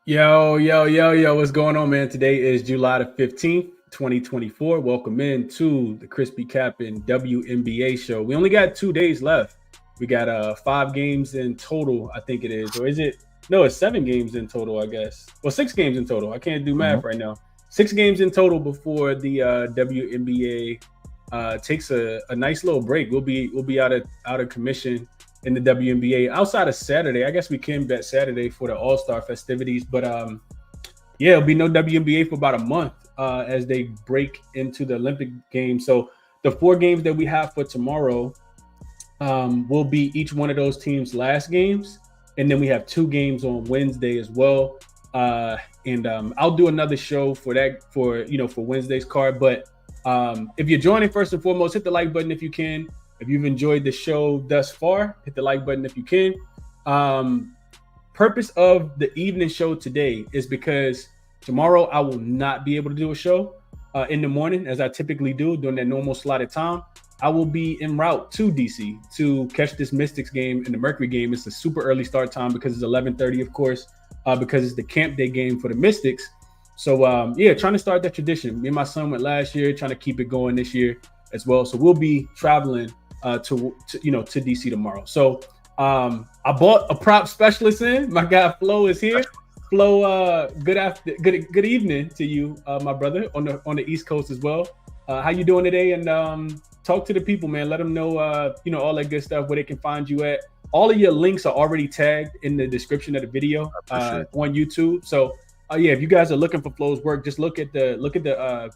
Yo, what's going on, man? Today is July the 15th, 2024. Welcome in to the ChrisBeCappinn WNBA Show. We only got 2 days left. We got 5 games in total, I think it is. Or is it? No, it's 7 games in total, I guess. Well, 6 games in total. I can't do math right now. 6 games in total before the WNBA takes a nice little break. We'll be out of commission in the WNBA outside of Saturday. I guess we can bet Saturday for the All-Star festivities, but it'll be no WNBA for about a month as they break into the Olympic Games. So the 4 games that we have for tomorrow will be each one of those teams' last games, and then we have 2 games on Wednesday as well. I'll do another show for that for Wednesday's card. But if you're joining, first and foremost, hit the like button if you can. If you've enjoyed the show thus far, hit the like button if you can. Purpose of the evening show today is because tomorrow I will not be able to do a show in the morning as I typically do during that normal slotted time. I will be en route to DC to catch this Mystics game and the Mercury game. It's a super early start time because it's 11:30, of course, because it's the camp day game for the Mystics. So trying to start that tradition. Me and my son went last year, trying to keep it going this year as well. So we'll be traveling to DC tomorrow. So I bought a prop specialist in. My guy Flo is here. Flo, good evening to you, my brother on the East Coast as well. How you doing today? And talk to the people, man. Let them know all that good stuff, where they can find you at. All of your links are already tagged in the description of the video on YouTube. So if you guys are looking for Flo's work, just look at the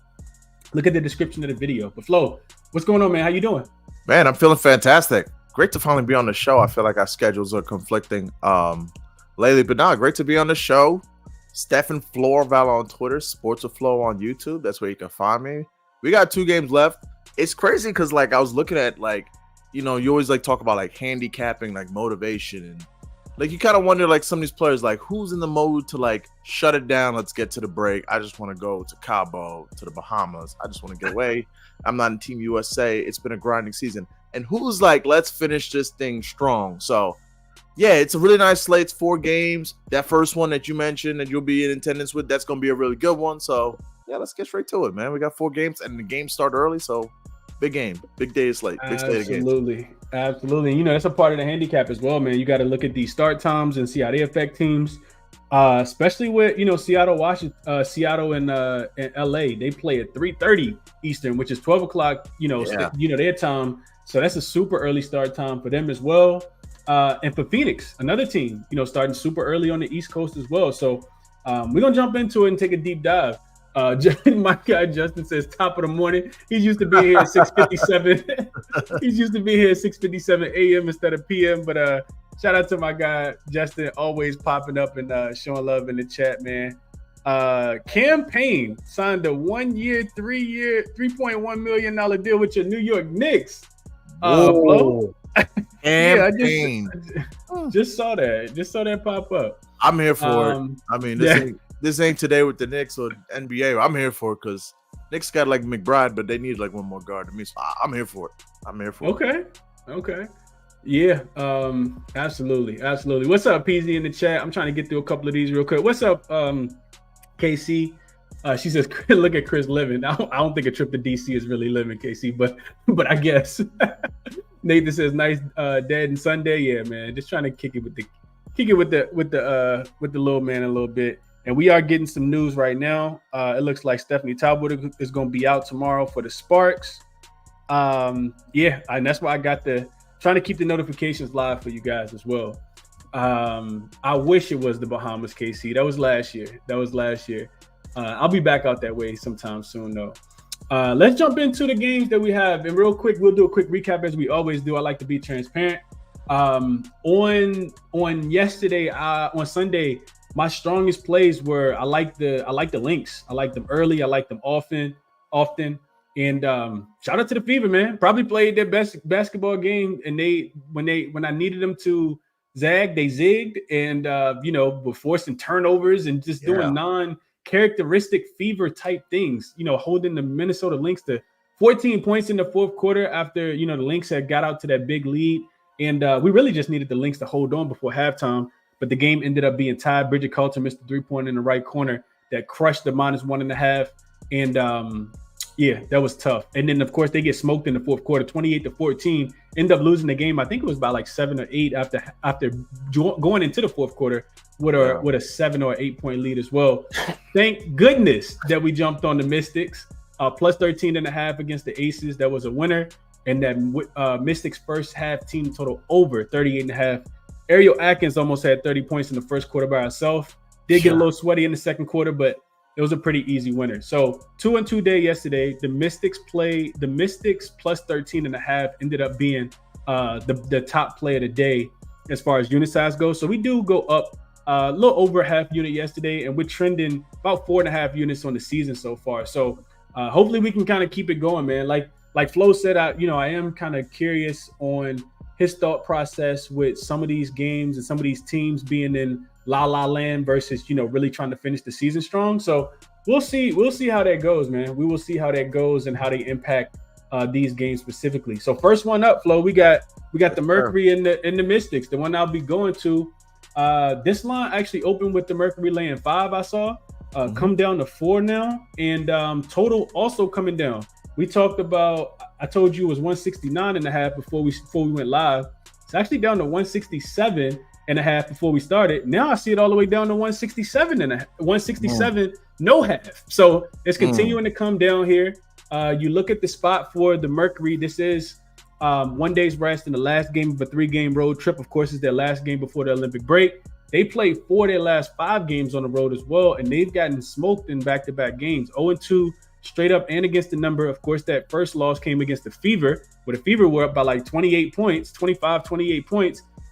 description of the video. But Flo, what's going on, man? How you doing? Man, I'm feeling fantastic. Great to finally be on the show. I feel like our schedules are conflicting lately, but great to be on the show. Stephen Florval on Twitter, Sports with Flo on YouTube. That's where you can find me. We got 2 games left. It's crazy because I was looking at you always talk about handicapping, motivation, and you kind of wonder some of these players who's in the mode to shut it down. Let's get to the break. I just want to go to Cabo, to the Bahamas. I just want to get away. I'm not in Team USA. It's been a grinding season. And who's let's finish this thing strong. So, yeah, it's a really nice slate. It's 4 games. That first one that you mentioned that you'll be in attendance with, that's going to be a really good one. So, yeah, let's get straight to it, man. We got 4 games, and the games start early. So, big game. Big day of slate. Big slate of games. Absolutely. That's a part of the handicap as well, man. You got to look at these start times and see how they affect teams. Especially with Seattle, Washington, Seattle and LA, they play at 3:30 Eastern, which is 12 o'clock. Their time. So that's a super early start time for them as well. And for Phoenix, another team, starting super early on the East Coast as well. So we're gonna jump into it and take a deep dive. My guy Justin says top of the morning. He's used to be here at 6:57. He's used to be here at 6:57 a.m. instead of p.m. But shout out to my guy Justin, always popping up and showing love in the chat, man. Campaign signed a 1-year, 3-year, $3.1 million deal with your New York Knicks. Flo? Yeah, I just saw that. Just saw that pop up. I'm here for it. I mean, this ain't today with the Knicks or NBA. I'm here for it because Knicks got McBride, but they need one more guard to me. So I'm here for it. Okay. Yeah, absolutely. What's up, PZ in the chat? I'm trying to get through a couple of these real quick. What's up, KC? She says, look at Chris living. I don't think a trip to DC is really living, KC, but I guess. Nathan says, nice dad and Sunday. Yeah, man. Just trying to kick it with the little man a little bit. And we are getting some news right now. It looks like Stephanie Talbot is going to be out tomorrow for the Sparks. And that's why I got trying to keep the notifications live for you guys as well. I wish it was the Bahamas, KC. That was last year. I'll be back out that way sometime soon, though. Let's jump into the games that we have. And real quick, we'll do a quick recap as we always do. I like to be transparent. On Sunday, my strongest plays were I like the Lynx. I like them early. I like them often. And shout out to the Fever, man. Probably played their best basketball game. And when I needed them to zag, they zigged and were forcing turnovers and just doing non-characteristic Fever type things. Holding the Minnesota Lynx to 14 points in the fourth quarter after the Lynx had got out to that big lead. And we really just needed the Lynx to hold on before halftime. but the game ended up being tied. Bridget Carlton missed the 3-pointer in the right corner that crushed the -1.5. And that was tough. And then, of course, they get smoked in the fourth quarter, 28-14. End up losing the game. I think it was by like 7 or 8 after going into the fourth quarter with a 7 or 8 point lead as well. Thank goodness that we jumped on the Mystics. Plus 13.5 against the Aces. That was a winner. And that Mystics first half team total over 38.5. Ariel Atkins almost had 30 points in the first quarter by herself. Did get a little sweaty in the second quarter, but it was a pretty easy winner. So 2-2 day yesterday. The Mystics plus 13.5 ended up being the top play of the day as far as unit size goes. So we do go up a little over half unit yesterday, and we're trending about 4.5 units on the season so far. So hopefully we can kind of keep it going, man. Like Flo said, I am kind of curious on his thought process with some of these games and some of these teams being in La La Land versus, really trying to finish the season strong. So we'll see how that goes, man. We will see how that goes and how they impact these games specifically. So first one up, Flo, we got the Mercury and the Mystics. The one I'll be going to. This line actually opened with the Mercury laying 5. I saw come down to 4 now, and total also coming down. We talked about, I told you it was 169.5 before we went live. It's actually down to 167.5 before we started. Now I see it all the way down to 167 no half. So it's continuing to come down here. You look at the spot for the Mercury. This is 1 day's rest in the last game of a 3-game road trip. Of course, it's their last game before the Olympic break. They played 4 of their last 5 games on the road as well, and they've gotten smoked in back-to-back games. 0-2 straight up and against the number. Of course, that first loss came against the Fever, where the Fever were up by like 28 points.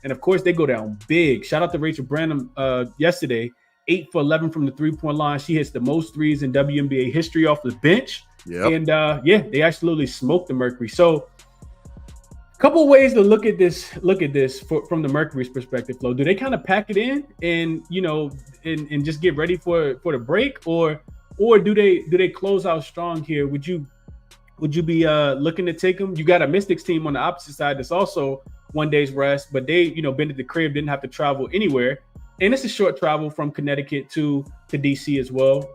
And of course, they go down big. Shout out to Rachel Branham yesterday, 8 for 11 from the 3-point line. She hits the most threes in WNBA history off the bench. Yep. And they absolutely smoked the Mercury. So a couple of ways to look at this from the Mercury's perspective, Flo. Do they kind of pack it in and and just get ready for the break, or do they close out strong here? Would you be looking to take them? You got a Mystics team on the opposite side that's also 1 day's rest, but they been at the crib, didn't have to travel anywhere, and it's a short travel from Connecticut to DC as well.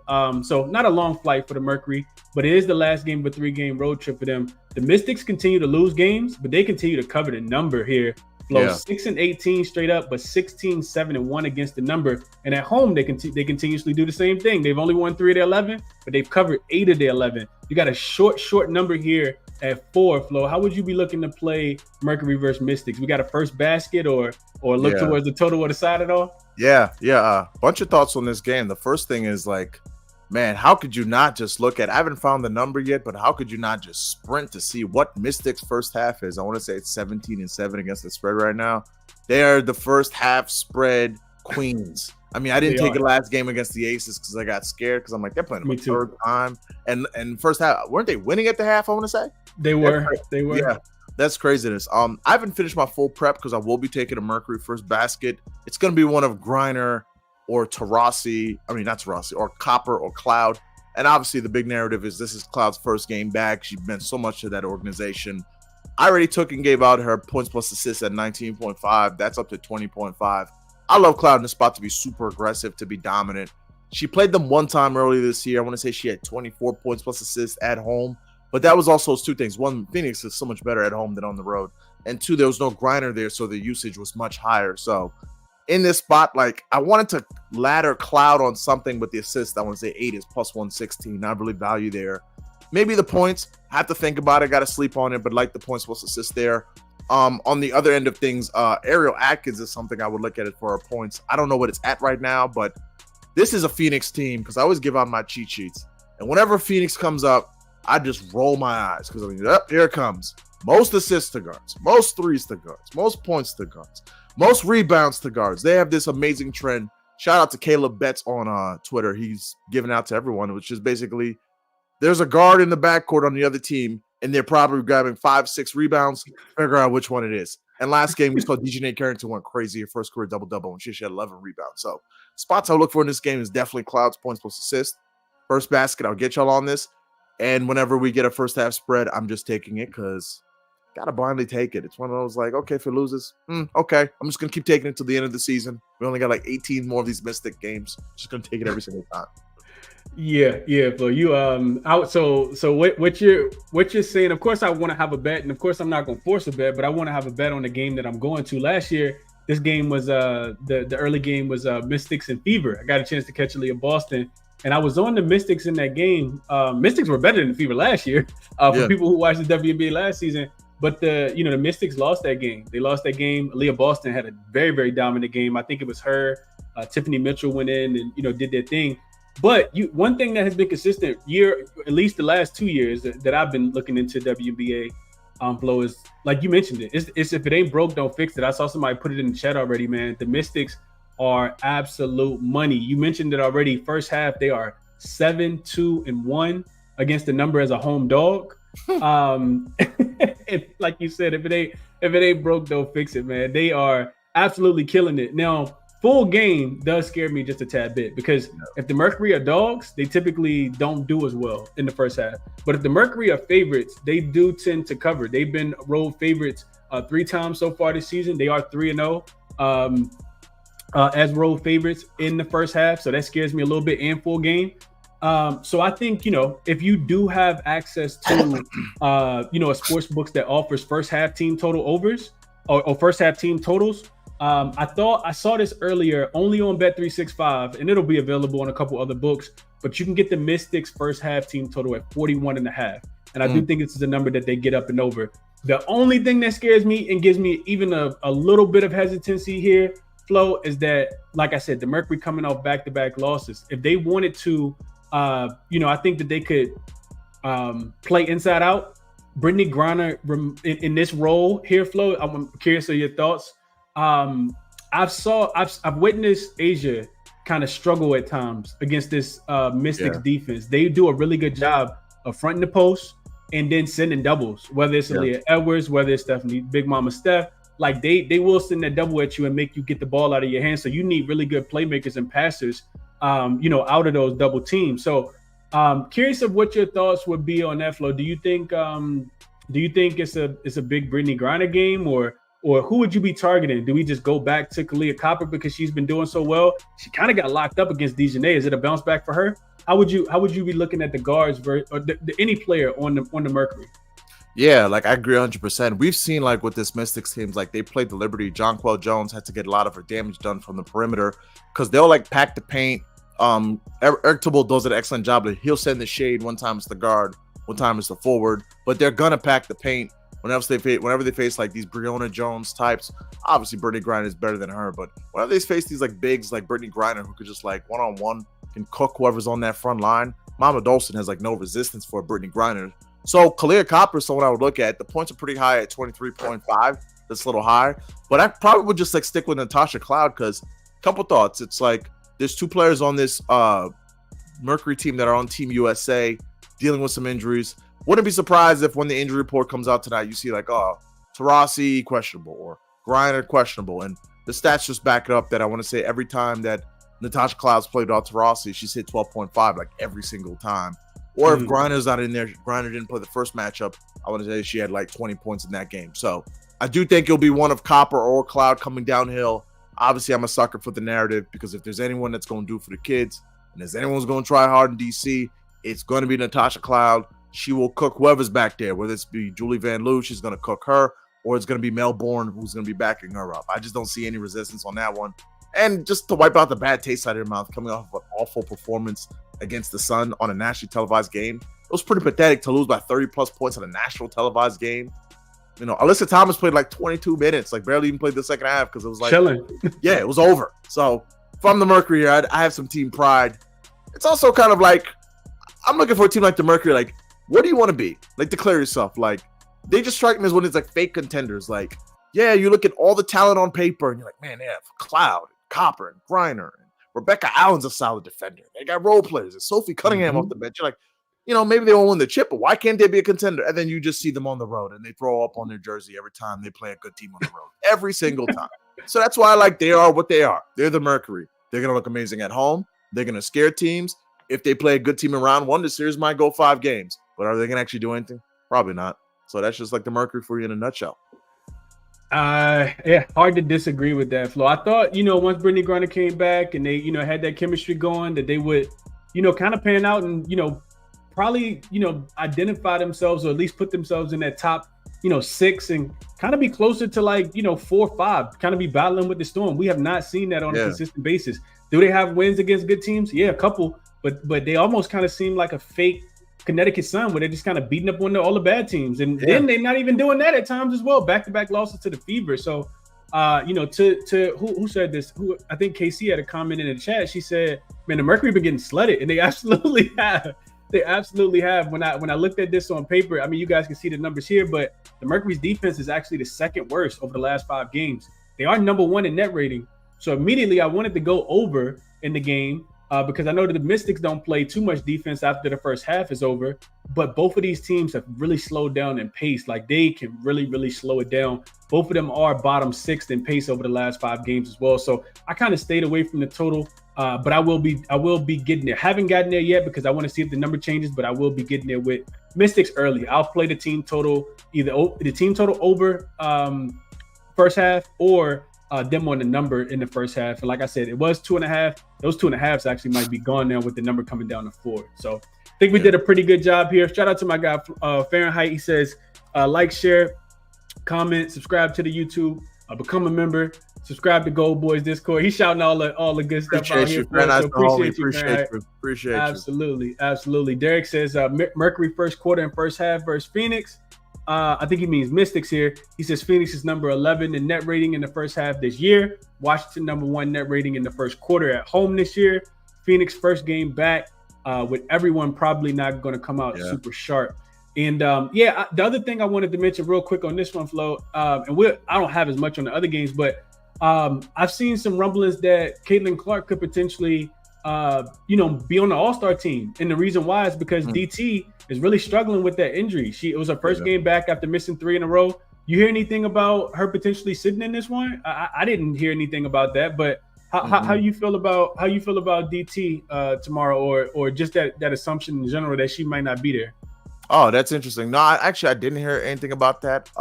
So not a long flight for the Mercury, but it is the last game of a 3-game road trip for them. The Mystics continue to lose games, but they continue to cover the number here. Flo, 6-18 straight up, but 16-7-1 against the number. And at home, they continuously do the same thing. They've only won 3 of their 11, but they've covered 8 of their 11. You got a short number here at 4, Flo. How would you be looking to play Mercury versus Mystics? We got a first basket or look towards the total or the side at all? Yeah. Bunch of thoughts on this game. The first thing is man, how could you not just look at, I haven't found the number yet, but how could you not just sprint to see what Mystics first half is? I want to say it's 17-7 against the spread right now. They are the first half spread queens. I mean, I didn't take it last game against the Aces because I got scared because I'm like, they're playing them a third time. And first half, weren't they winning at the half, I want to say? They were. Yeah, that's craziness. I haven't finished my full prep because I will be taking a Mercury first basket. It's going to be one of Griner or Taurasi. I mean, not Taurasi, or Copper or Cloud. And obviously the big narrative is this is Cloud's first game back. She meant so much to that organization. I already took and gave out her points plus assists at 19.5. That's up to 20.5. I love Cloud in the spot to be super aggressive, to be dominant. She played them one time earlier this year. I want to say she had 24 points plus assists at home. But that was also 2 things. One, Phoenix is so much better at home than on the road. And 2, there was no Griner there, so the usage was much higher. So in this spot, I wanted to ladder Cloud on something with the assist. I want to say 8 is plus 116. I really value there. Maybe the points, I have to think about it. Got to sleep on it, but like the points plus assist there. On the other end of things, Ariel Atkins is something I would look at it for her points. I don't know what it's at right now, but this is a Phoenix team because I always give out my cheat sheets. And whenever Phoenix comes up, I just roll my eyes because here it comes. Most assists to guards, most threes to guards, most points to guards, most rebounds to guards. They have this amazing trend. Shout out to Caleb Betts on Twitter. He's giving out to everyone, which is basically there's a guard in the backcourt on the other team, and they're probably grabbing 5-6 rebounds. Figure out which one it is. And last game, we saw DJ Carrington went crazy. Her first career double-double, and she had 11 rebounds. So spots I look for in this game is definitely Cloud's points plus assist. First basket, I'll get y'all on this. And whenever we get a first half spread, I'm just taking it because gotta blindly take it. It's one of those like, okay, if it loses, okay, I'm just gonna keep taking it to the end of the season. We only got like 18 more of these Mystic games. Just gonna take it every single time. Yeah. But you out. So what you're saying? Of course, I want to have a bet, and of course, I'm not gonna force a bet, but I want to have a bet on the game that I'm going to. Last year, this game was the early game was Mystics and Fever. I got a chance to catch Leah Boston. And I was on the Mystics in that game. Mystics were better than the Fever last year for people who watched the WNBA last season. But the Mystics lost that game. They lost that game. Leah Boston had a very, very dominant game. I think it was her. Tiffany Mitchell went in and did their thing. But one thing that has been consistent at least the last 2 years that I've been looking into WNBA flow is, like you mentioned it. It's if it ain't broke, don't fix it. I saw somebody put it in the chat already, man. The Mystics are absolute money. You mentioned it already. First half, they are 7-2-1 against the number as a home dog. Like you said, if it ain't broke, don't fix it, man. They are absolutely killing it. Now, full game does scare me just a tad bit because if the Mercury are dogs, they typically don't do as well in the first half. But if the Mercury are favorites, they do tend to cover. They've been road favorites 3 times so far this season. They are 3-0. As road favorites in the first half. So that scares me a little bit in full game. So I think, if you do have access to, a sports books that offers first half team total overs or first half team totals, I thought I saw this earlier only on Bet365 and it'll be available on a couple other books, but you can get the Mystics first half team total at 41.5. And I do think this is a number that they get up and over. The only thing that scares me and gives me even a little bit of hesitancy here, Flo, is that, like I said, the Mercury coming off back-to-back losses. If they wanted to, I think that they could play inside out. Brittany Griner in this role here, Flo. I'm curious of your thoughts. I've witnessed Asia kind of struggle at times against this Mystics defense. They do a really good job of fronting the post and then sending doubles, whether it's Aaliyah Edwards, whether it's Stephanie Big Mama Steph. Like they will send that double at you and make you get the ball out of your hands. So you need really good playmakers and passers, out of those double teams. So curious of what your thoughts would be on that, Flo. Do you think it's a big Brittany Griner game, or who would you be targeting? Do we just go back to Kalia Copper because she's been doing so well? She kind of got locked up against Dejanay. Is it a bounce back for her? How would you be looking at the guards or any player on the Mercury? Yeah, like I agree 100%. We've seen like with this Mystics teams, like they played the Liberty. Jonquel Jones had to get a lot of her damage done from the perimeter because they'll like pack the paint. Eric Thibault does an excellent job. He'll send the shade. One time it's the guard, one time it's the forward, but they're gonna pack the paint whenever they face like these Breonna Jones types. Obviously, Brittany Griner is better than her, but whenever they face these like bigs like Brittany Griner who could just like one-on-one can cook whoever's on that front line, Mama Dolson has like no resistance for Brittany Griner. So Kalia Copper is someone I would look at. The points are pretty high at 23.5. That's a little high, but I probably would just like stick with Natasha Cloud because a couple thoughts. It's like there's 2 players on this Mercury team that are on Team USA dealing with some injuries. Wouldn't be surprised if when the injury report comes out tonight, you see like, Taurasi questionable or Griner questionable. And the stats just back it up that I want to say every time that Natasha Cloud's played without Taurasi, she's hit 12.5 like every single time. Or if Griner's not in there, Griner didn't play the first matchup, I want to say she had like 20 points in that game. So I do think it'll be one of Copper or Cloud coming downhill. Obviously, I'm a sucker for the narrative because if there's anyone that's going to do for the kids and there's anyone who's going to try hard in DC, it's going to be Natasha Cloud. She will cook whoever's back there, whether it's be Julie Van Loo, she's going to cook her, or it's going to be Melbourne who's going to be backing her up. I just don't see any resistance on that one. And just to wipe out the bad taste out of your mouth, coming off of an awful performance against the Sun on a nationally televised game, it was pretty pathetic to lose by 30-plus points in a national televised game. Alyssa Thomas played like 22 minutes, like barely even played the second half because it was like, chilling. Yeah, it was over. So from the Mercury here, I have some team pride. It's also kind of like, I'm looking for a team like the Mercury. Like, what do you want to be? Like, declare yourself. Like, they just strike me as one of these like fake contenders. Like, yeah, you look at all the talent on paper and you're like, man, they have Cloud, Copper, and Griner, and Rebecca Allen's a solid defender. They got role players. And Sophie Cunningham off the bench. You're like, maybe they won't win the chip, but why can't they be a contender? And then you just see them on the road and they throw up on their jersey every time they play a good team on the road. Every single time. So that's why they are what they are. They're the Mercury. They're going to look amazing at home. They're going to scare teams. If they play a good team in round 1, the series might go 5 games. But are they going to actually do anything? Probably not. So that's just like the Mercury for you in a nutshell. Yeah, hard to disagree with that, Flo. I thought, once Brittany Griner came back and they, had that chemistry going, that they would, kind of pan out and, probably, identify themselves or at least put themselves in that top, 6 and kind of be closer to like, 4 or 5, kind of be battling with the Storm. We have not seen that on a consistent basis. Do they have wins against good teams? Yeah, a couple, but they almost kind of seem like a fake Connecticut Sun where they're just kind of beating up on all the bad teams. And then they're not even doing that at times as well. Back-to-back losses to the Fever. So, to who said this? Who I think KC had a comment in the chat. She said, man, the Mercury been getting sledded. And they absolutely have. They absolutely have. When I looked at this on paper, I mean, you guys can see the numbers here, but the Mercury's defense is actually the second worst over the last 5 games. They are number 1 in net rating. So immediately I wanted to go over in the game because I know that the Mystics don't play too much defense after the first half is over, but both of these teams have really slowed down in pace. Like they can really, really slow it down. Both of them are bottom 6th in pace over the last 5 games as well. So I kind of stayed away from the total, but I will be getting there. Haven't gotten there yet because I want to see if the number changes, but I will be getting there with Mystics early. I'll play the team total, either the team total over first half or them on the number in the first half. And like I said, it was 2.5. Those 2.5s actually might be gone now with the number coming down to 4. So I think we did a pretty good job here. Shout out to my guy Fahrenheit. He says like, share, comment, subscribe to the YouTube, become a member, subscribe to Gold Boys Discord. He's shouting all the good stuff out here. Appreciate you. Absolutely. Derek says Mercury first quarter and first half versus Phoenix. I think he means Mystics here. He says Phoenix is number 11 in net rating in the first half this year. Washington number 1 net rating in the first quarter at home this year. Phoenix first game back with everyone probably not going to come out super sharp. And the other thing I wanted to mention real quick on this one, Flo, and I don't have as much on the other games, but I've seen some rumblings that Caitlin Clark could potentially be on the All-Star team. And the reason why is because DT is really struggling with that injury. It was her first game back after missing 3 in a row. You hear anything about her potentially sitting in this one? I didn't hear anything about that, but how you feel about DT tomorrow, or just that assumption in general that she might not be there? Oh, that's interesting. No, I didn't hear anything about that.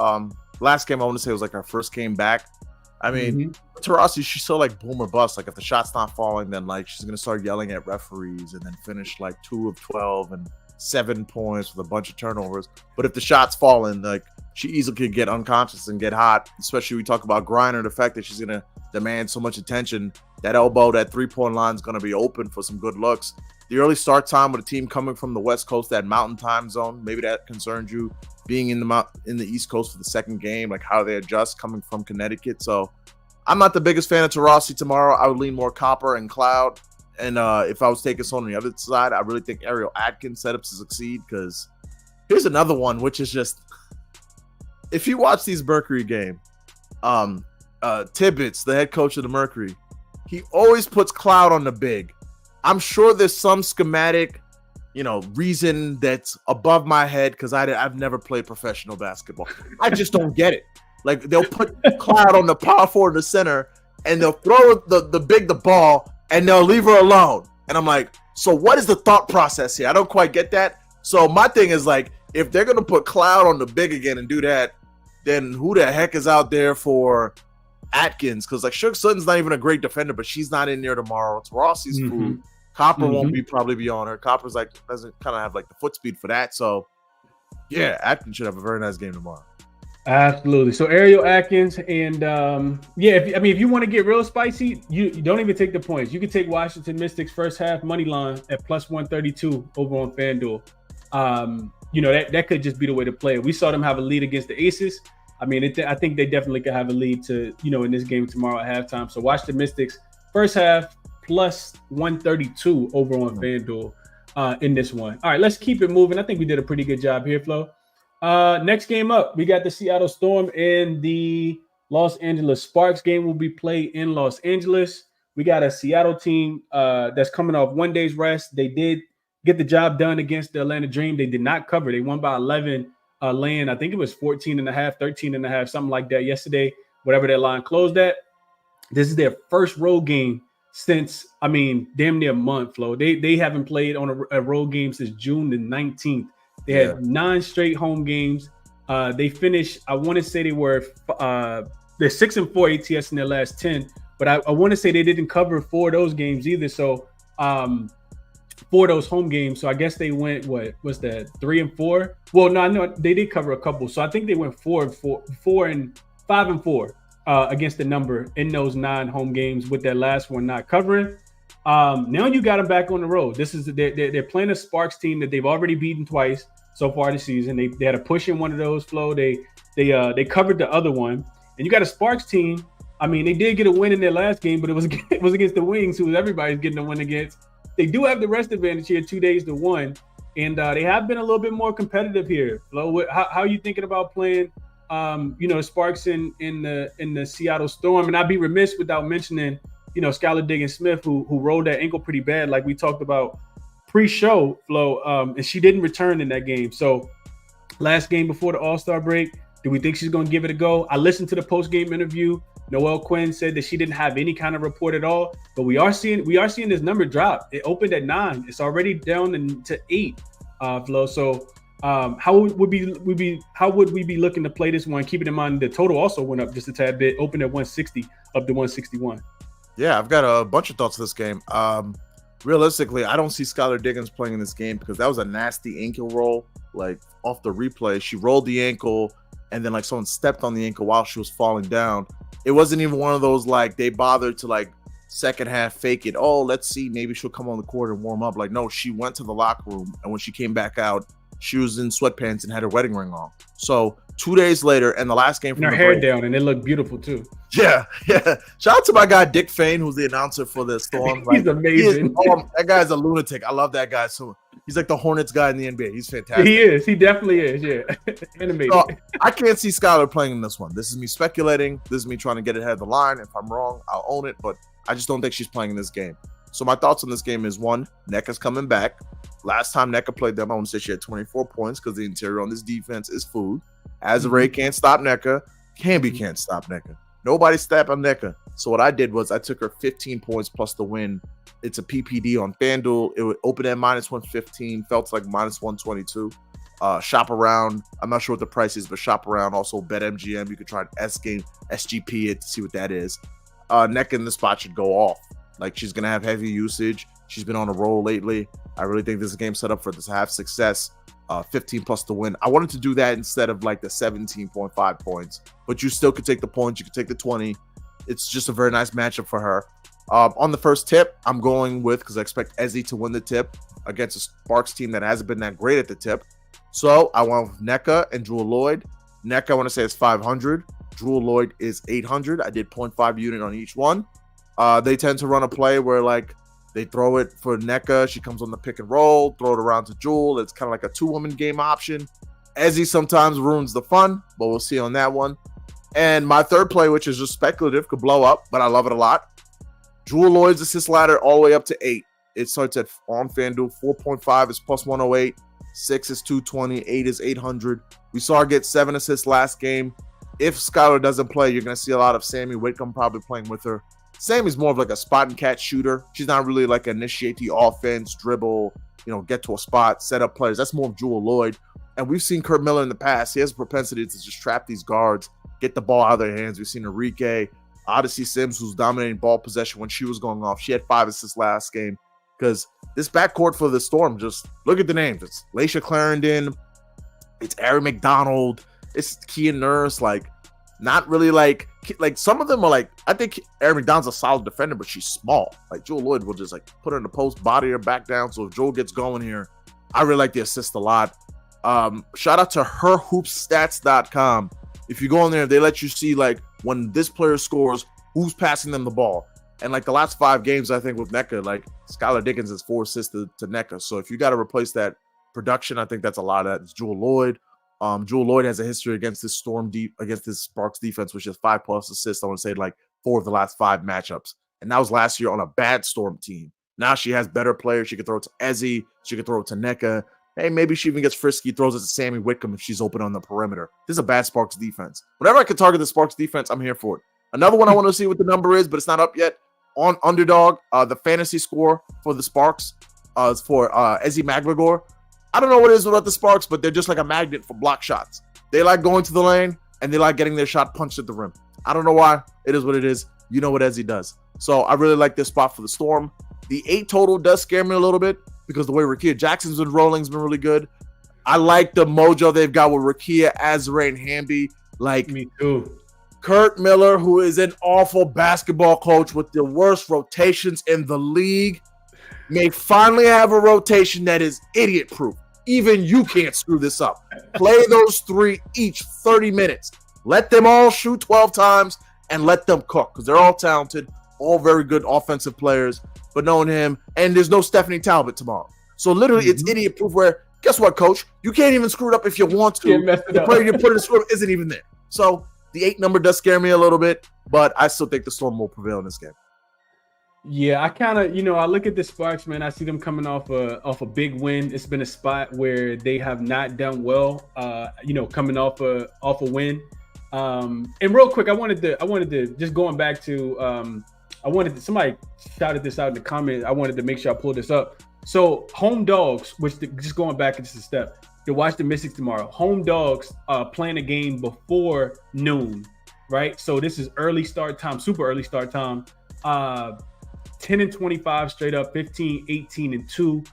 Last game I want to say was like our first game back. I mean, Taurasi, she's so like boom or bust. Like if the shot's not falling, then like she's gonna start yelling at referees and then finish like 2 of 12 and 7 points with a bunch of turnovers. But if the shot's falling, like she easily could get unconscious and get hot. Especially we talk about Griner, the fact that she's gonna demand so much attention. That elbow, that 3-point line is gonna be open for some good looks. The early start time with a team coming from the West Coast, that mountain time zone, maybe that concerns you. Being in the East Coast for the second game, like how they adjust coming from Connecticut. So I'm not the biggest fan of Taurasi tomorrow. I would lean more Copper and Cloud. And if I was taking someone on the other side, I really think Ariel Atkins set up to succeed, because here's another one, which is just, if you watch these Mercury game, Tibbetts, the head coach of the Mercury, he always puts Cloud on the big. I'm sure there's some schematic, reason that's above my head, because I've never played professional basketball. I just don't get it. Like they'll put Cloud on the power forward in the center, and they'll throw the big the ball, and they'll leave her alone. And I'm like, so what is the thought process here? I don't quite get that. So my thing is like, if they're gonna put Cloud on the big again and do that, then who the heck is out there for Atkins? Because like Suge Sutton's not even a great defender, but she's not in there tomorrow. Taurasi's food. Copper won't probably be on her. Copper's like doesn't kind of have like the foot speed for that. So yeah, Atkins should have a very nice game tomorrow. Absolutely. So Ariel Atkins, and if you want to get real spicy, you don't even take the points. You can take Washington Mystics first half money line at plus 132 over on FanDuel. That could just be the way to play it. We saw them have a lead against the Aces. I mean, I think they definitely could have a lead to in this game tomorrow at halftime. So Washington Mystics first half plus 132 over on FanDuel in this one. All right, let's keep it moving. I think we did a pretty good job here, Flo. Next game up, we got the Seattle Storm and the Los Angeles Sparks. Game will be played in Los Angeles. We got a Seattle team that's coming off 1 day's rest. They did get the job done against the Atlanta Dream. They did not cover. They won by 11, laying, I think it was 14.5, 13.5, something like that yesterday, whatever that line closed at. This is their first road game since, damn near a month, Flo. They haven't played on a road game since June the 19th. They had 9 straight home games. They finished, I want to say they're 6-4 ATS in their last 10, but I want to say they didn't cover 4 of those games either. So 4 of those home games. So I guess they went, what was that, 3-4? Well, no, they did cover a couple. So I think they went 5-4 against the number in those 9 home games, with that last one not covering. Now you got them back on the road. This is they're playing a Sparks team that they've already beaten twice so far this season. They had a push in one of those, Flo. They covered the other one, and you got a Sparks team. I mean, they did get a win in their last game, but it was against the Wings, who everybody's getting a win against. They do have the rest advantage here, 2 days to 1, and they have been a little bit more competitive here. Flo, how are you thinking about playing? The Sparks in the Seattle Storm? And I'd be remiss without mentioning, Skylar Diggins-Smith, who rolled that ankle pretty bad, like we talked about pre-show, Flo, and she didn't return in that game. So last game before the All-Star break, do we think she's going to give it a go? I listened to the post-game interview. Noelle Quinn said that she didn't have any kind of report at all, but we are seeing this number drop. It opened at 9. It's already down to 8, Flo. So how would we be looking to play this one? Keeping in mind the total also went up just a tad bit, opened at 160 up to 161. Yeah, I've got a bunch of thoughts of this game. Realistically, I don't see Skylar Diggins playing in this game because that was a nasty ankle roll. Like, off the replay, she rolled the ankle and then like someone stepped on the ankle while she was falling down. It wasn't even one of those like they bothered to like second half fake it. Oh, let's see, maybe she'll come on the court and warm up. Like, no, she went to the locker room, and when she came back out, she was in sweatpants and had her wedding ring on. So 2 days later, and the last game from her hair down, and it looked beautiful too. Yeah. Shout out to my guy Dick Fain, who's the announcer for the Storm. He's amazing. That guy's a lunatic. I love that guy. So he's like the Hornets guy in the NBA. He's fantastic. He is. He definitely is. Yeah. Animated. So, I can't see Skylar playing in this one. This is me speculating. This is me trying to get ahead of the line. If I'm wrong, I'll own it. But I just don't think she's playing in this game. So my thoughts on this game is, 1, Nneka's coming back. Last time Nneka played them, I want to say she had 24 points because the interior on this defense is food. As Ray can't stop Nneka. Camby can't stop Nneka. Nobody stopping Nneka. So what I did was I took her 15 points plus the win. It's a PPD on FanDuel. It would open at -115, felt like -122. Shop around. I'm not sure what the price is, but shop around. Also, BetMGM. You could try SGP it to see what that is. Nneka in the spot should go off. Like, she's going to have heavy usage. She's been on a roll lately. I really think this is a game set up for this to have success. 15 plus the win. I wanted to do that instead of like the 17.5 points, but you still could take the points. You could take the 20. It's just a very nice matchup for her. On the first tip, I'm going with, because I expect Ezzy to win the tip against a Sparks team that hasn't been that great at the tip. So I went with Nneka and Jewel Lloyd. Nneka, I want to say, is 500. Jewel Lloyd is 800. I did 0.5 unit on each one. They tend to run a play where like they throw it for Nneka. She comes on the pick and roll, throw it around to Jewel. It's kind of like a 2-woman game option. Ezzy sometimes ruins the fun, but we'll see on that one. And my third play, which is just speculative, could blow up, but I love it a lot. Jewel Lloyd's assist ladder all the way up to 8. It starts at on FanDuel. 4.5 is plus 108. 6 is 220. 8 is 800. We saw her get 7 assists last game. If Skylar doesn't play, you're going to see a lot of Sammy Whitcomb probably playing with her. Sammy's more of like a spot and catch shooter. She's not really like initiate the offense, dribble, get to a spot, set up players. That's more of Jewel Lloyd. And we've seen Kurt Miller in the past. He has a propensity to just trap these guards, get the ball out of their hands. We've seen Enrique, Odyssey Sims, who's dominating ball possession when she was going off. She had 5 assists last game. Because this backcourt for the Storm, just look at the names. It's Laisha Clarendon. It's Ari McDonald. It's Kia Nurse. Like, not really like some of them are like, I think Ari McDonald's a solid defender, but she's small. Like, Jewel Lloyd will just like put her in the post, body her back down. So if Jewel gets going here, I really like the assist a lot. Shout out to herhoopstats.com. If you go on there, they let you see like when this player scores, who's passing them the ball. And like the last 5 games, I think with Nneka, like Skylar Diggins is 4 assists to Nneka. So if you got to replace that production, I think that's a lot of that. It's Jewel Lloyd. Jewel Lloyd has a history against this against this Sparks defense, which is 5+ assists. I want to say like 4 of the last 5 matchups. And that was last year on a bad Storm team. Now she has better players. She can throw it to Ezzy. She can throw it to Nneka. Hey, maybe she even gets frisky, throws it to Sammy Whitcomb if she's open on the perimeter. This is a bad Sparks defense. Whenever I can target the Sparks defense, I'm here for it. Another one I want to see what the number is, but it's not up yet. On Underdog, the fantasy score for the Sparks is for Ezzy Maglagor. I don't know what it is about the Sparks, but they're just like a magnet for block shots. They like going to the lane, and they like getting their shot punched at the rim. I don't know why. It is what it is. You know what Ezzy does. So I really like this spot for the Storm. The 8 total does scare me a little bit because the way Rakia Jackson's been rolling has been really good. I like the mojo they've got with Rakia, Azare, and Hamby. Like, me too. Kurt Miller, who is an awful basketball coach with the worst rotations in the league, may finally have a rotation that is idiot-proof. Even you can't screw this up. Play those 3 each 30 minutes. Let them all shoot 12 times and let them cook because they're all talented, all very good offensive players. But knowing him, and there's no Stephanie Talbot tomorrow. So literally, it's idiot-proof where, guess what, coach? You can't even screw it up if you want to. The player you put in the script isn't even there. So the 8 number does scare me a little bit, but I still think the Storm will prevail in this game. Yeah, I kind of, I look at the Sparks, man. I see them coming off a big win. It's been a spot where they have not done well, coming off a win. And real quick, I wanted to just going back to somebody shouted this out in the comments. I wanted to make sure I pulled this up. So home dogs, just going back just a step, to watch the Mystics tomorrow. Home dogs playing a game before noon, right? So this is early start time, super early start time. 10-25 straight up, 15-18-2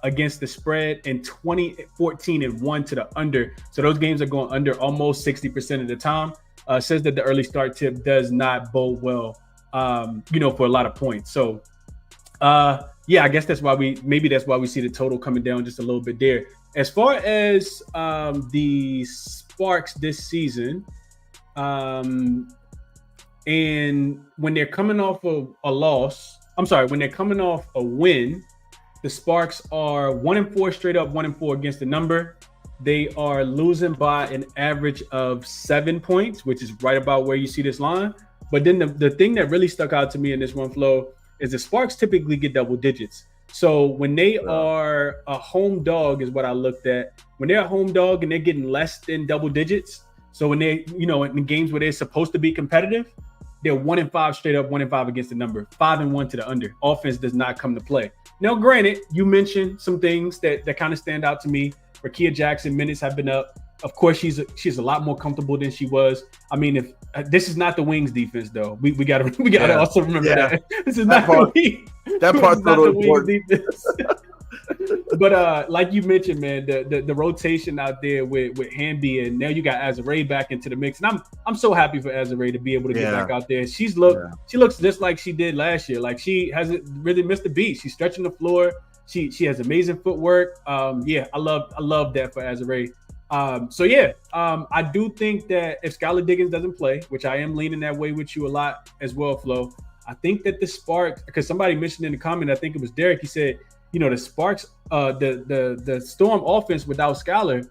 against the spread, and 20-14-1 to the under. So those games are going under almost 60% of the time. Says that the early start tip does not bode well, for a lot of points. So, I guess that's why we see the total coming down just a little bit there. As far as the Sparks this season, and when they're coming off of when they're coming off a win, the Sparks are 1-4 straight up, 1-4 against the number. They are losing by an average of 7 points, which is right about where you see this line. But then the thing that really stuck out to me in this one, Flo, is the Sparks typically get double digits. So when they are a home dog is what I looked at. When they're a home dog and they're getting less than double digits, so when they, in games where they're supposed to be competitive, they're 1-5 straight up, 1-5 against the number, 5-1 to the under. Offense does not come to play. Now, granted, you mentioned some things that kind of stand out to me. Rakia Jackson minutes have been up. Of course, she's a lot more comfortable than she was. I mean, if this is not the Wings defense, though, we gotta also remember that this is not part. That part's not the Wings defense. But like you mentioned, man, the rotation out there with Hamby, and now you got Azare back into the mix, and I'm so happy for Azare to be able to get back out there. She looks just like she did last year. Like she hasn't really missed a beat. She's stretching the floor. She has amazing footwork. I love that for Azare. I do think that if Skylar Diggins doesn't play, which I am leaning that way with you a lot as well, Flo, I think that the Sparks, because somebody mentioned in the comment, I think it was Derek, he said, the Sparks, the Storm offense without Skylar,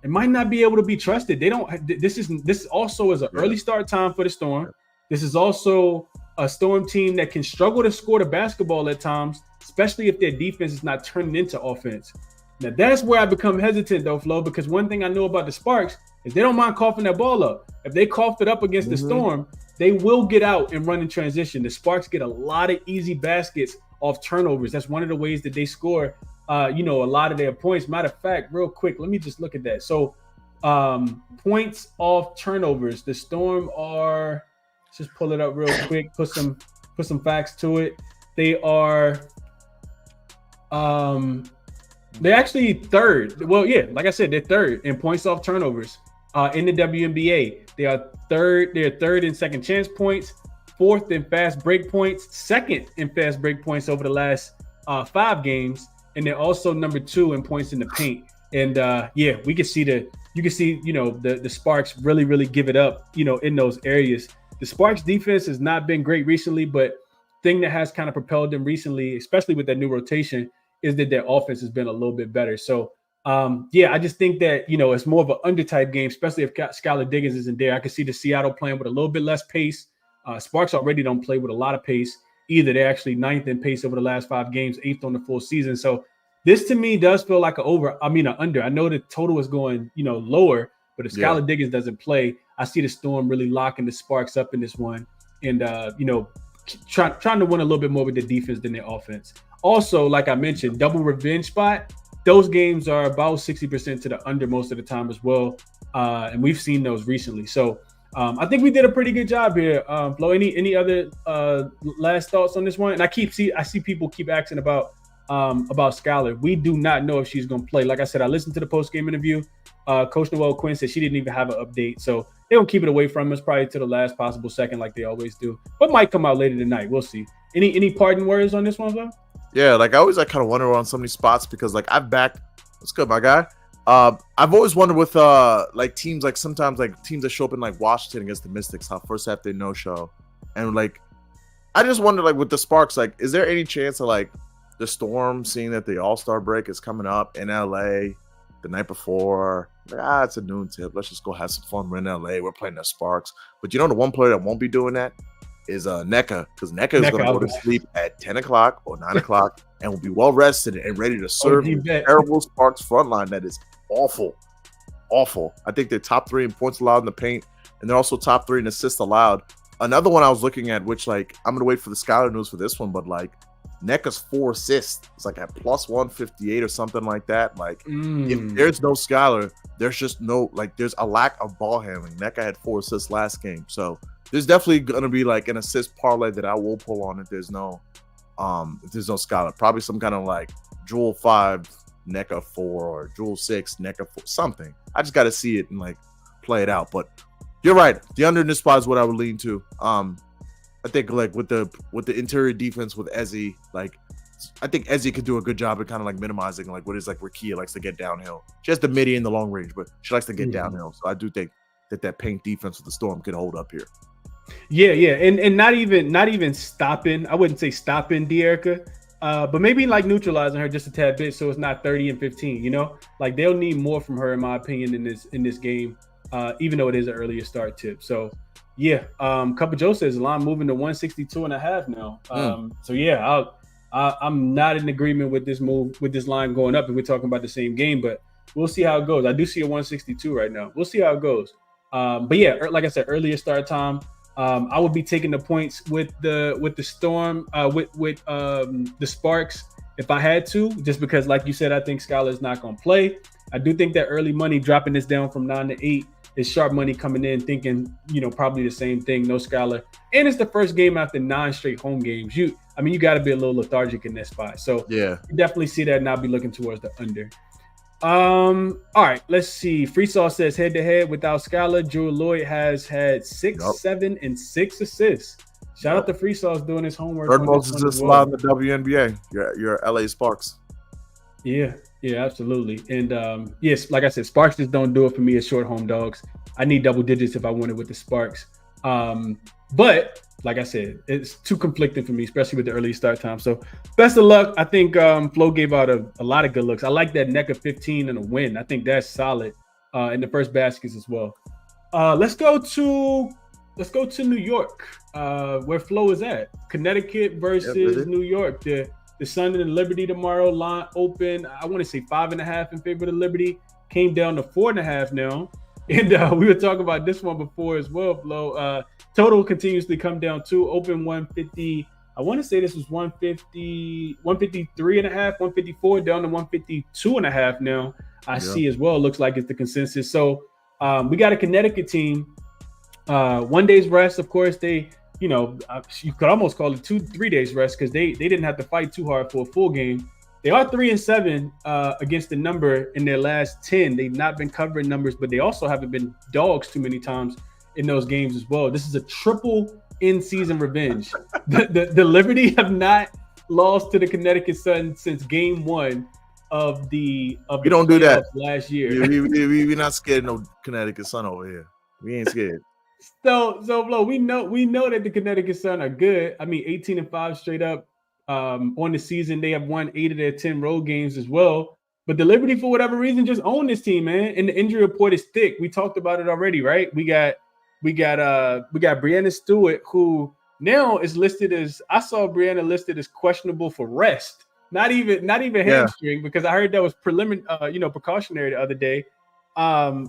it might not be able to be trusted. They don't. This also is an early start time for the Storm. This is also a Storm team that can struggle to score the basketball at times, especially if their defense is not turning into offense. Now, that's where I become hesitant, though, Flo, because one thing I know about the Sparks is they don't mind coughing that ball up. If they cough it up against the Storm, they will get out and run in transition. The Sparks get a lot of easy baskets off turnovers. That's one of the ways that they score, a lot of their points. Matter of fact, real quick, let me just look at that. So, points off turnovers. The Storm are, let's just pull it up real quick, put some facts to it. They are, they're actually third. Well, yeah, like I said, they're third in points off turnovers in the WNBA. They are third. They're third in second chance points, fourth in fast break points, second in fast break points over the last 5 games, and they're also number 2 in points in the paint. And you can see the Sparks really give it up, in those areas. The Sparks defense has not been great recently, but thing that has kind of propelled them recently, especially with that new rotation, is that their offense has been a little bit better. So, I just think that, it's more of an under type game, especially if Skylar Diggins isn't there. I can see the Seattle playing with a little bit less pace. Sparks already don't play with a lot of pace either. They're actually 9th in pace over the last 5 games, 8th on the full season. So this to me does feel like an under. I know the total is going, lower, but if Skylar Diggins doesn't play, I see the Storm really locking the Sparks up in this one and, trying to win a little bit more with their defense than their offense. Also, like I mentioned, double revenge spot. Those games are about 60% to the under most of the time as well. and we've seen those recently. So I think we did a pretty good job here. Flo, any other last thoughts on this one? And I see people keep asking about Skylar. We do not know if she's going to play. Like I said, I listened to the post-game interview. Coach Noelle Quinn said she didn't even have an update. So they don't keep it away from us probably to the last possible second like they always do. But might come out later tonight. We'll see. Any parting words on this one, Flo? Yeah, like I always kind of wonder on so many spots because like I've backed. What's good, my guy? I've always wondered with like teams, like sometimes like teams that show up in like Washington against the Mystics, how first half they no show, and like I just wonder like with the Sparks, like is there any chance of like the Storm, seeing that the All-Star break is coming up in LA the night before, like, it's a noon tip, let's just go have some fun. We're in LA, we're playing the Sparks, but you know the one player that won't be doing that is Nneka, because Nneka is going to go to sleep at 10 o'clock or 9 o'clock and will be well rested and ready to serve the terrible Sparks front line that is awful. I think they're top 3 in points allowed in the paint, and they're also top 3 in assists allowed. Another one I was looking at, which like I'm going to wait for the Skylar news for this one, but like Nneka's 4 assists, it's like at plus 158 or something like that. Like if there's no Skylar, there's just no, like there's a lack of ball handling. Nneka had 4 assists last game, so there's definitely going to be like an assist parlay that I will pull on if there's no Skylar. Probably some kind of like Jewel 5, Nneka 4, or Jewel 6, Nneka 4, something. I just got to see it and like play it out. But you're right. The under in this spot is what I would lean to. I think like with the interior defense with Ezzy, like I think Ezzy could do a good job at kind of like minimizing like what is like Rakia likes to get downhill. She has the midi and the long range, but she likes to get downhill. So I do think that paint defense with the Storm could hold up here. Yeah, and not even stopping. I wouldn't say stopping De'Erica, but maybe like neutralizing her just a tad bit, so it's not 30 and 15. You know, like they'll need more from her, in my opinion, in this game, even though it is an earlier start tip. So yeah, Cuppa Joe says the line moving to 162.5 now. So yeah, I'm not in agreement with this move, with this line going up, if we're talking about the same game, but we'll see how it goes. I do see a 162 right now. We'll see how it goes. But yeah, like I said, earlier start time. I would be taking the points with the Storm, with the Sparks if I had to, just because, like you said, I think Skylar's not going to play. I do think that early money dropping this down from 9 to 8 is sharp money coming in, thinking, probably the same thing. No Skylar, and it's the first game after 9 straight home games. You got to be a little lethargic in that spot. So yeah, you definitely see that, and I'll be looking towards the under. All right, let's see. Freesaw says head to head without Skylar, Jewel Lloyd has had 6, 7, and 6 assists. Shout out to Freesaw's doing his homework. Third most assists allowed in the WNBA. Your LA Sparks. Yeah, absolutely. And yes, like I said, Sparks just don't do it for me as short home dogs. I need double digits if I want it with the Sparks. But like I said, it's too conflicting for me, especially with the early start time. So best of luck. I think Flo gave out a lot of good looks. I like that Nneka 15 and a win. I think that's solid in the first baskets as well. Let's go to New York, where Flo is at. Connecticut versus New York. The Sun and the Liberty tomorrow. Line open. I want to say 5.5 in favor of the Liberty. Came down to 4.5 now. And we were talking about this one before as well, Flo. Total continuously come down to open 150. I want to say this was 153.5, 154, down to 152.5 now. I see as well. Looks like it's the consensus. So we got a Connecticut team. 1 day's rest, of course. They, you could almost call it 2-3 days rest because they didn't have to fight too hard for a full game. They are 3-7 against the number in their last 10. They've not been covering numbers, but they also haven't been dogs too many times in those games as well. This is a triple in-season revenge. The Liberty have not lost to the Connecticut Sun since game 1 of the we don't do that last year. We're not scared of no Connecticut Sun over here. We ain't scared. So Flo, we know that the Connecticut Sun are good. I mean, 18-5 straight up. On the season, they have won 8 of their 10 road games as well. But the Liberty, for whatever reason, just own this team, man. And the injury report is thick. We talked about it already, right? We got Brianna Stewart, who now is listed as, I saw Brianna listed as questionable for rest. Not even hamstring, because I heard that was precautionary the other day.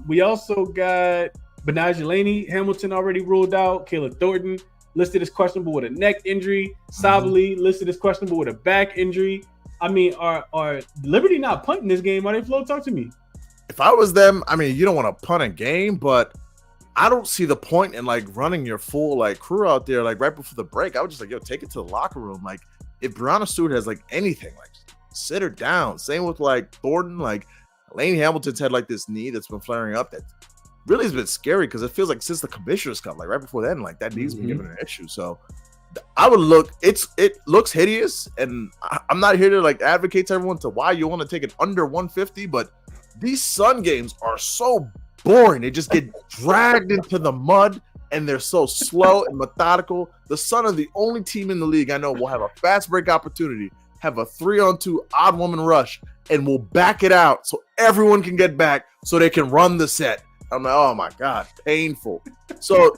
We also got Benaja Laney, Hamilton already ruled out. Kayla Thornton listed as questionable with a neck injury. Sabali listed as questionable with a back injury. I mean, are Liberty not punting this game? Are they, Flo? Talk to me. if I was them, I mean, you don't want to punt a game, but I don't see the point in like running your full like crew out there like right before the break. I would just like, yo, take it to the locker room. Like if Brianna Stewart has like anything, like sit her down. Same with like Thornton. Like Lainey Hamilton's had like this knee that's been flaring up that really has been scary because it feels like since the Commissioner's Cup, like right before then, like that knee's been given an issue. So I would look, it looks hideous, and I'm not here to like advocate to everyone to why you want to take it under 150, but these Sun games are so boring. They just get dragged into the mud, and they're so slow and methodical. The Sun are the only team in the league I know will have a fast break opportunity, have a 3-on-2 odd woman rush, and will back it out so everyone can get back so they can run the set. I'm like, oh my God, painful. So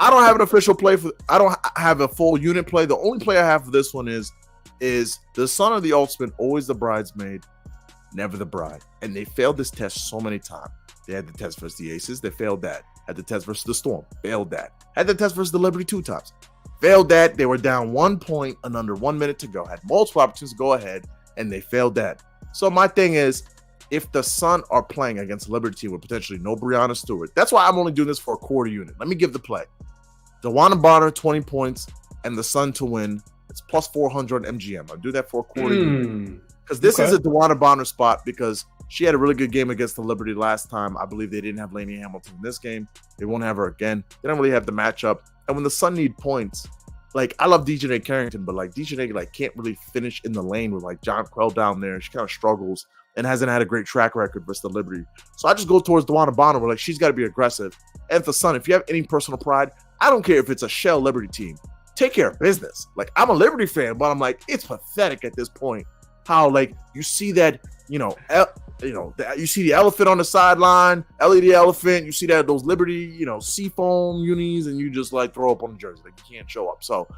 I don't have an official play for. I don't have a full unit play. The only play I have for this one is the Sun or the ultimate, always the bridesmaid, never the bride. And they failed this test so many times. They had the test versus the Aces, they failed that. Had the test versus the Storm, failed that. Had the test versus the Liberty 2 times, failed that. They were down 1 point and under 1 minute to go. Had multiple opportunities to go ahead, and they failed that. So my thing is, if the Sun are playing against a Liberty team with potentially no Brianna Stewart, that's why I'm only doing this for a quarter unit. Let me give the play. DeWanna Bonner, 20 points, and the Sun to win. It's plus 400 MGM. I'll do that for a quarter unit. Because this is a DeWanna Bonner spot because she had a really good game against the Liberty last time. I believe they didn't have Lainey Hamilton in this game. They won't have her again. They don't really have the matchup. And when the Sun need points, like I love DeJounte Carrington, but like DeJounte like can't really finish in the lane with like John Quell down there. She kind of struggles and hasn't had a great track record versus the Liberty. So I just go towards DeWanna Bonner where like she's got to be aggressive. And the Sun, if you have any personal pride, I don't care if it's a shell Liberty team. Take care of business. Like I'm a Liberty fan, but I'm like, it's pathetic at this point. How like you see that, you see the elephant on the sideline, LED elephant. You see that those Liberty, seafoam unis, and you just like throw up on the jersey. Like you can't show up. So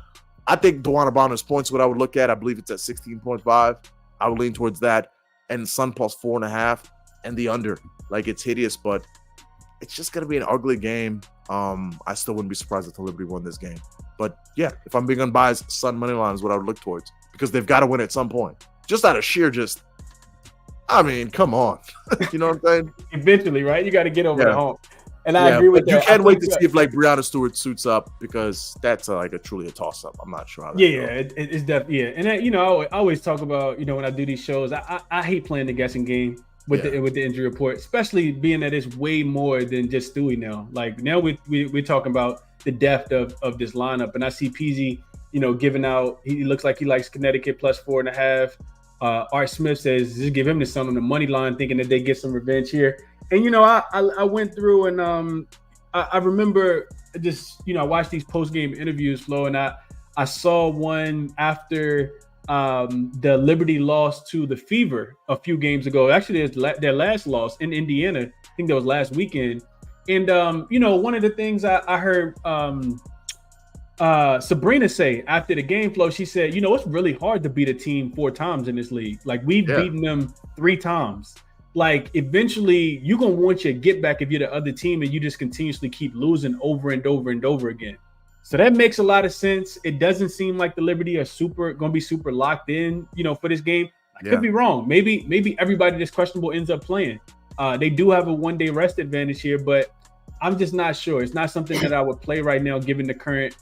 I think DeWanna Bonner's points is what I would look at. I believe it's at 16.5. I would lean towards that. And Sun plus 4.5 and the under. Like it's hideous, but it's just gonna be an ugly game. I still wouldn't be surprised if the Liberty won this game. But yeah, if I'm being unbiased, Sun money line is what I would look towards because they've got to win at some point. Just out of sheer I mean, come on. You know what I'm saying? Eventually, right? You got to get over the hump. And I agree with that. You can't wait to see if like Brianna Stewart suits up because that's truly a toss-up. I'm not sure how that goes. It's definitely. Yeah. And I always talk about, when I do these shows, I hate playing the guessing game with the injury report, especially being that it's way more than just Stewie now. Like now we're talking about the depth of this lineup. And I see PZ, giving out, he looks like he likes Connecticut plus 4.5. Art Smith says just give him the Sun on the money line, thinking that they get some revenge here. And I went through and I remember just I watched these post game interviews, Flo, and I saw one after the Liberty loss to the Fever a few games ago. Actually, it's their last loss in Indiana. I think that was last weekend. And one of the things I heard Sabrina say after the game, Flo, she said, it's really hard to beat a team 4 times in this league. Like we've beaten them 3 times. Like eventually you're going to want your get back if you're the other team and you just continuously keep losing over and over and over again. So that makes a lot of sense. It doesn't seem like the Liberty are going to be super locked in, for this game. I could be wrong. Maybe everybody that's questionable ends up playing. They do have a 1-day rest advantage here, but I'm just not sure. It's not something that I would play right now, given the current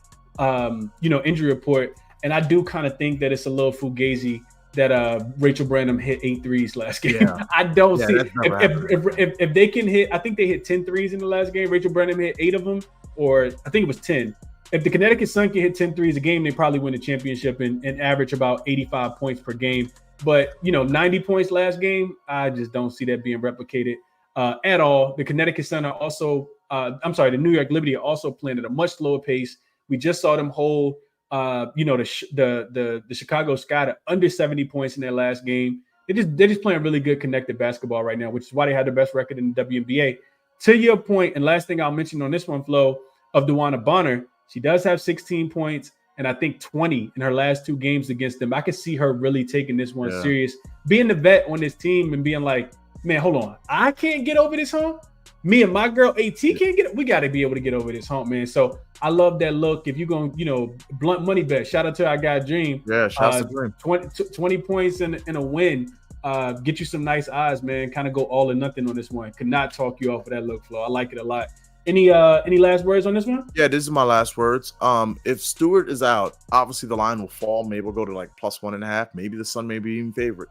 injury report. And I do kind of think that it's a little fugazi that Rachel Branham hit 8 threes last game. Yeah. I don't see if they can hit. I think they hit 10 threes in the last game. Rachel Branham hit 8 of them, or I think it was 10. If the Connecticut Sun can hit 10 threes a game, they probably win the championship and average about 85 points per game. But 90 points last game, I just don't see that being replicated at all. The Connecticut Sun are also, the New York Liberty are also playing at a much slower pace. We just saw them hold, the Chicago Sky to under 70 points in their last game. They're just playing really good connected basketball right now, which is why they had the best record in the WNBA. To your point, and last thing I'll mention on this one, Flo, of DeWanna Bonner, she does have 16 points and I think 20 in her last 2 games against them. I could see her really taking this one serious, being the vet on this team and being like, man, hold on, I can't get over this hump. Me and my girl AT can't get it. We got to be able to get over this hump, man. So I love that look. If you're going, blunt money bet, shout out to our guy Dream. Yeah, shout out to Dream. 20 points and a win. get you some nice odds, man. Kind of go all or nothing on this one. Could not talk you off of that look, Flo. I like it a lot. Any last words on this one? Yeah, this is my last words. If Stewart is out, obviously the line will fall. Maybe we'll go to like +1.5. Maybe the Sun may be even favorite.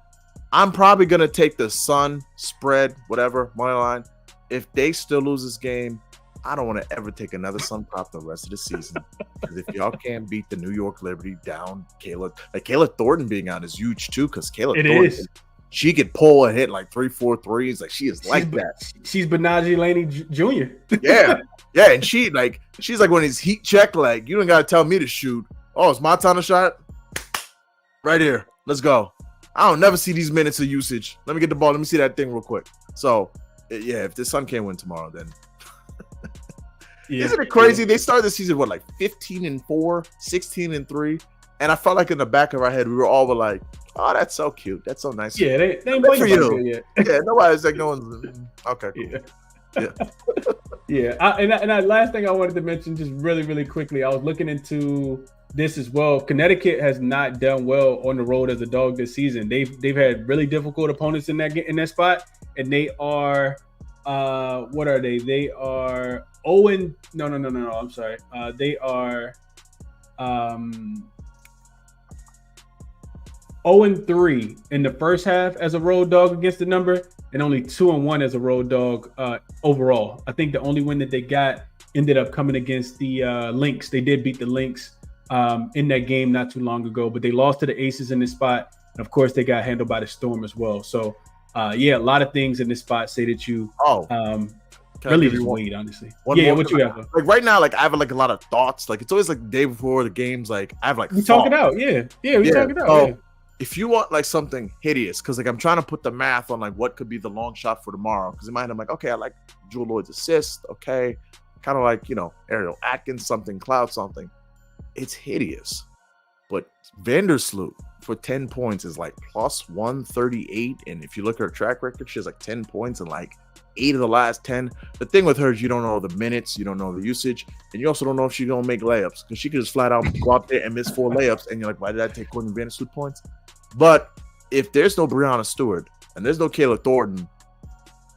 I'm probably gonna take the Sun spread, whatever money line. If they still lose this game, I don't want to ever take another Sun prop the rest of the season. Because if y'all can't beat the New York Liberty down, Kayla Thornton being out is huge too. Because Kayla Thornton, she could pull and hit like 3-4 threes. Like she's that. She's Benaji Laney Jr. Yeah, and she's like when he's heat check, like you don't gotta tell me to shoot. Oh, it's my time to shot. Right here, let's go. I don't never see these minutes of usage. Let me get the ball. Let me see that thing real quick. So, yeah, if the Sun can't win tomorrow, then isn't it crazy? They started the season like 15-4, 16-3, and I felt like in the back of our head we were all like, "Oh, that's so cute. That's so nice." Yeah, they ain't for you yet. Yeah, nobody's like, no one's okay. Cool. Yeah. And last thing I wanted to mention, just really, really quickly, I was looking into this as well. Connecticut has not done well on the road as a dog this season. They've had really difficult opponents in that spot, and they are what are they? They are Owen. No. I'm sorry. They are 0-3 in the first half as a road dog against the number, and only 2-1 as a road dog overall. I think the only win that they got ended up coming against the Lynx. They did beat the Lynx in that game not too long ago, but they lost to the Aces in this spot. And of course, they got handled by the Storm as well. So, a lot of things in this spot say that you really just wait, honestly. What you have? Like right now, like I have like a lot of thoughts. Like it's always like the day before the games. Like I have like we talk it out. Yeah, we talk it out. So, if you want like something hideous, because like I'm trying to put the math on like what could be the long shot for tomorrow. Because in my head, I'm like, okay, I like Jewel Lloyd's assist. Okay, kind of like Ariel Atkins, something, Cloud, something. It's hideous, but Vandersloot for 10 points is like +138, and if you look at her track record, she has like 10 points in like 8 of the last 10. The thing with her is you don't know the minutes, you don't know the usage, and you also don't know if she's gonna make layups because she could just flat out go out there and miss 4 layups, and you're like, why did I take Courtney Vandersloot points? But if there's no Breonna Stewart and there's no Kayla Thornton,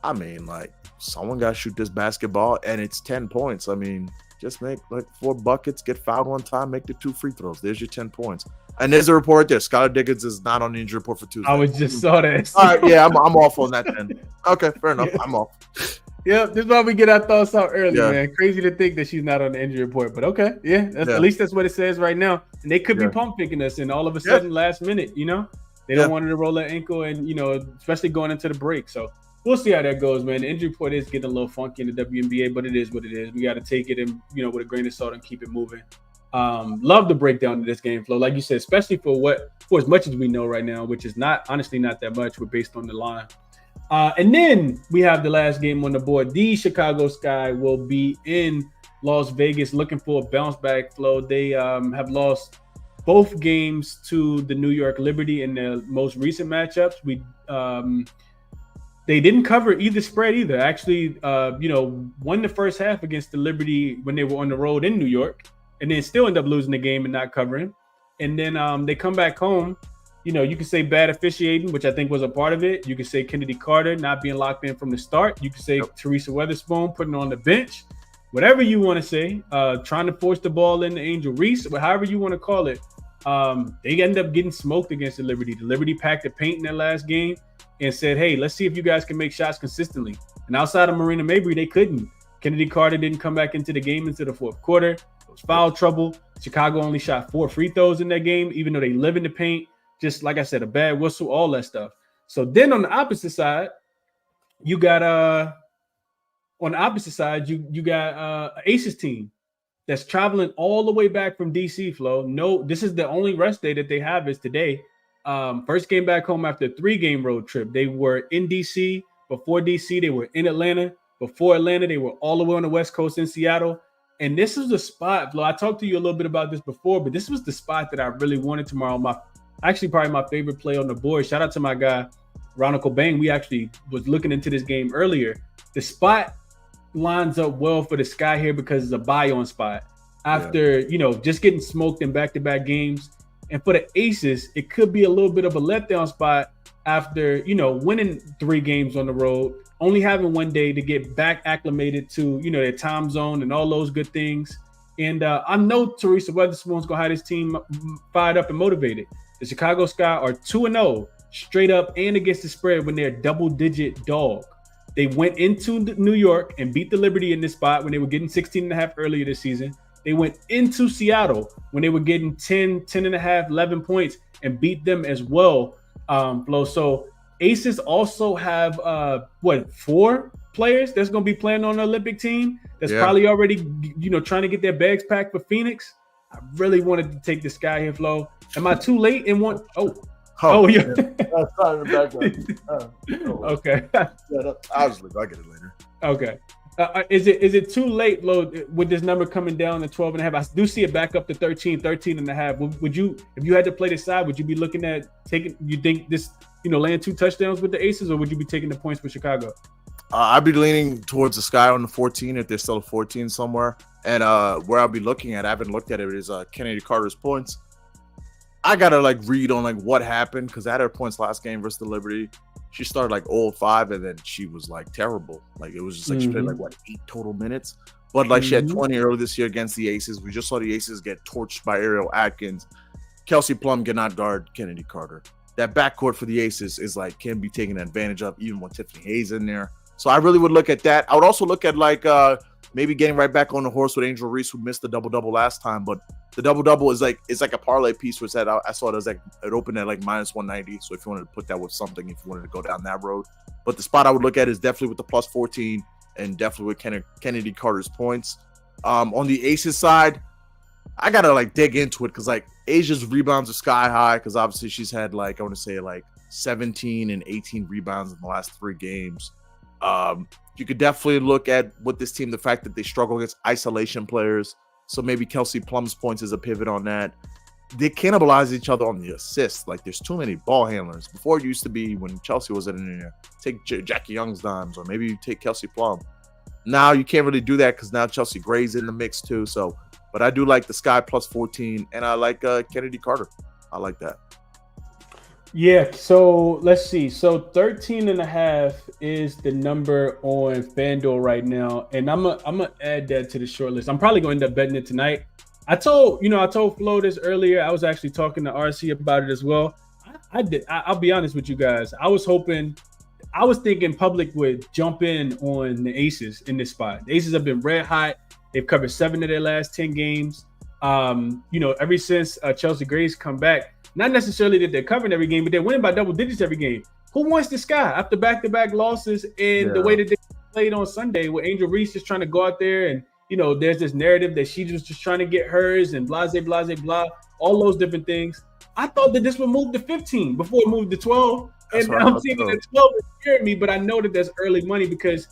I mean, like someone got to shoot this basketball, and it's 10 points. I mean, just make like 4 buckets, get fouled 1 time, make the 2 free throws. There's your 10 points. And there's a report there. Skylar Diggins is not on the injury report for Tuesday. I just saw that. All right, yeah, I'm off on that then. Okay, fair enough. I'm off. Yep, this is why we get our thoughts out early, man. Crazy to think that she's not on the injury report, but okay, at least that's what it says right now. And they could be pump faking us, and all of a sudden, last minute, they don't want her to roll her ankle, and especially going into the break. So we'll see how that goes, man. The injury report is getting a little funky in the WNBA, but it is what it is. We got to take it and with a grain of salt and keep it moving. Love the breakdown of this game, Flo. Like you said, especially for as much as we know right now, which is honestly not that much. We're based on the line. And then we have the last game on the board. The Chicago Sky will be in Las Vegas looking for a bounce back, Flo. They have lost both games to the New York Liberty in their most recent matchups. They didn't cover either spread either. Actually, won the first half against the Liberty when they were on the road in New York, and then still end up losing the game and not covering. And then they come back home. You can say bad officiating, which I think was a part of it. You can say Kennedy Carter not being locked in from the start. You can say Teresa Weatherspoon putting on the bench. Whatever you want to say, trying to force the ball into Angel Reese, or however you want to call it. They end up getting smoked against the Liberty. The Liberty packed the paint in their last game and said, hey, let's see if you guys can make shots consistently. And outside of Marina Mabry, they couldn't. Kennedy Carter didn't come back into the game into the fourth quarter. It was foul trouble. Chicago only shot 4 free throws in that game, even though they live in the paint. Just like I said, a bad whistle, all that stuff. So then on the opposite side, you got Aces team that's traveling all the way back from DC, Flo. No, this is the only rest day that they have is today. First game back home after a 3-game road trip. They were in DC. Before DC, they were in Atlanta. Before Atlanta, they were all the way on the West Coast in Seattle. And this is the spot, Flo. I talked to you a little bit about this before, but this was the spot that I really wanted tomorrow. Probably my favorite play on the board. Shout out to my guy, Ronald Cobain. We actually was looking into this game earlier. The spot lines up well for the Sky here because it's a buy-on spot. After, just getting smoked in back-to-back games. And for the Aces, it could be a little bit of a letdown spot after, winning 3 games on the road, only having 1 day to get back acclimated to, their time zone and all those good things. And I know Teresa Weatherspoon's going to have this team fired up and motivated. The Chicago Sky are 2-0 straight up and against the spread when they're a double-digit dog. They went into New York and beat the Liberty in this spot when they were getting 16.5 earlier this season. They went into Seattle when they were getting 10.5, 11 points and beat them as well, Flo. So Aces also have, 4 players that's going to be playing on the Olympic team that's probably already, trying to get their bags packed for Phoenix. I really wanted to take this guy here, Flo. Am I too late in one? Oh, yeah. That's not in the background. Okay. I'll get it later. Okay. Is it too late, Flo, with this number coming down to 12.5? I do see it back up to 13.5. Would you, if you had to play this side, would you be looking at taking, you think this, laying 2 touchdowns with the Aces, or would you be taking the points for Chicago? I'd be leaning towards the Sky on the 14 if there's still a 14 somewhere. And where I'll be looking at, I haven't looked at it, is Kennedy Carter's points. I gotta read on what happened, because I had her points last game versus the Liberty. She started 0-5 and then she was terrible. It was just she played 8 total minutes. But she had 20 early this year against the Aces. We just saw the Aces get torched by Ariel Atkins. Kelsey Plum cannot guard Kennedy Carter. That backcourt for the Aces is can be taken advantage of even with Tiffany Hayes in there. So I really would look at that. I would also look at maybe getting right back on the horse with Angel Reese, who missed the double-double last time. But the double-double is it's a parlay piece, which I saw it as it opened at minus 190. So if you wanted to put that with something, if you wanted to go down that road. But the spot I would look at is definitely with the plus 14 and definitely with Kennedy Carter's points. On the Aces side, I got to dig into it, because Asia's rebounds are sky high, because obviously she's had I want to say 17 and 18 rebounds in the last 3 games. You could definitely look at with this team the fact that they struggle against isolation players. So maybe Kelsey Plum's points is a pivot on that. They cannibalize each other on the assists. There's too many ball handlers. Before it used to be when Chelsea was in there, take Jackie Young's dimes, or maybe you take Kelsey Plum. Now you can't really do that, because now Chelsea Gray's in the mix too. So, but I do like the Sky plus 14, and I like Kennedy Carter. I like that. Yeah, so let's see. So 13.5 is the number on FanDuel right now, and I'm gonna add that to the short list. I'm probably going to end up betting it tonight. I told Flo this earlier. I was actually talking to RC about it as well. I'll be honest with you guys. I was thinking public would jump in on the Aces in this spot. The Aces have been red hot. They've covered 7 of their last 10 games. Ever since Chelsea Gray's come back. Not necessarily that they're covering every game, but they're winning by double digits every game. Who wants the Sky after back-to-back losses and the way that they played on Sunday, with Angel Reese just trying to go out there and, there's this narrative that she was just trying to get hers and blah, all those different things. I thought that this would move to 15 before it moved to 12. And I'm thinking that 12 is scaring me, but I know that that's early money, because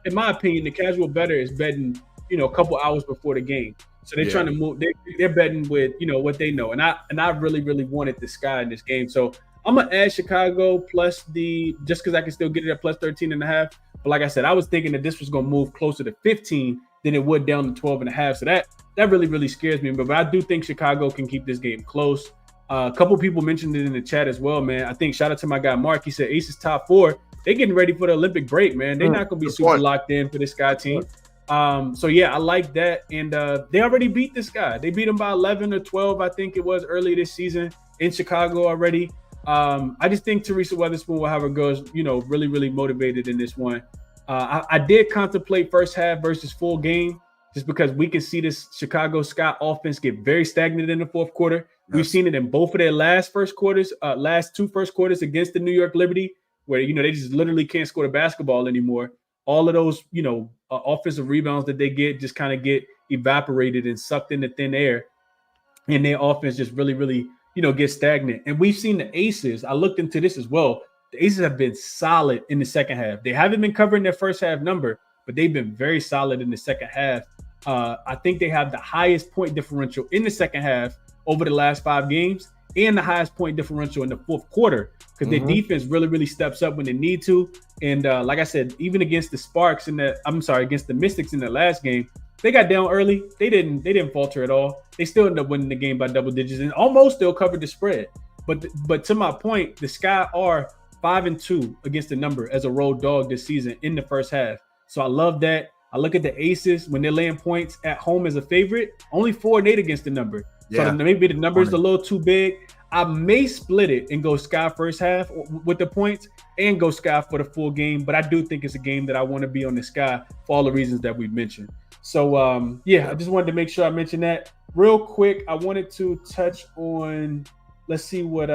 in my opinion, the casual bettor is betting, a couple hours before the game. So they're trying to move. They're betting with what they know, and I really wanted the Sky in this game. So I'm gonna add Chicago plus just because I can still get it at plus 13.5. But like I said, I was thinking that this was gonna move closer to 15 than it would down to 12.5. So that really scares me. But I do think Chicago can keep this game close. A couple people mentioned it in the chat as well, man. I think shout out to my guy Mark. He said Aces top 4. They're getting ready for the Olympic break, man. They're not gonna be super locked in for this Sky team. So yeah, I like that. And they already beat this guy. They beat him by 11 or 12, I think it was, early this season in Chicago already. I just think Teresa Weatherspoon will have her girls, really motivated in this one. I did contemplate first half versus full game, just because we can see this Chicago Sky offense get very stagnant in the fourth quarter. Yes. We've seen it in both of their last two first quarters against the New York Liberty, where, they just literally can't score the basketball anymore. All of those, offensive rebounds that they get just kind of get evaporated and sucked into thin air, and their offense just really, gets stagnant. And we've seen the Aces. I looked into this as well. The Aces have been solid in the second half. They haven't been covering their first half number, but they've been very solid in the second half. I think they have the highest point differential in the second half over the last 5 games, and the highest point differential in the fourth quarter, because their defense really steps up when they need to. And like I said, even against the against the Mystics in the last game, they got down early. They didn't falter at all. They still ended up winning the game by double digits and almost still covered the spread. But to my point, the Sky are 5-2 against the number as a road dog this season in the first half. So I love that. I look at the Aces when they're laying points at home as a favorite, only 4-8 against the number. Yeah. So maybe the number is a little too big. I may split it and go Sky first half with the points and go Sky for the full game. But I do think it's a game that I want to be on the Sky for all the reasons that we've mentioned. So, I just wanted to make sure I mentioned that. Real quick, I wanted to touch on, let's see what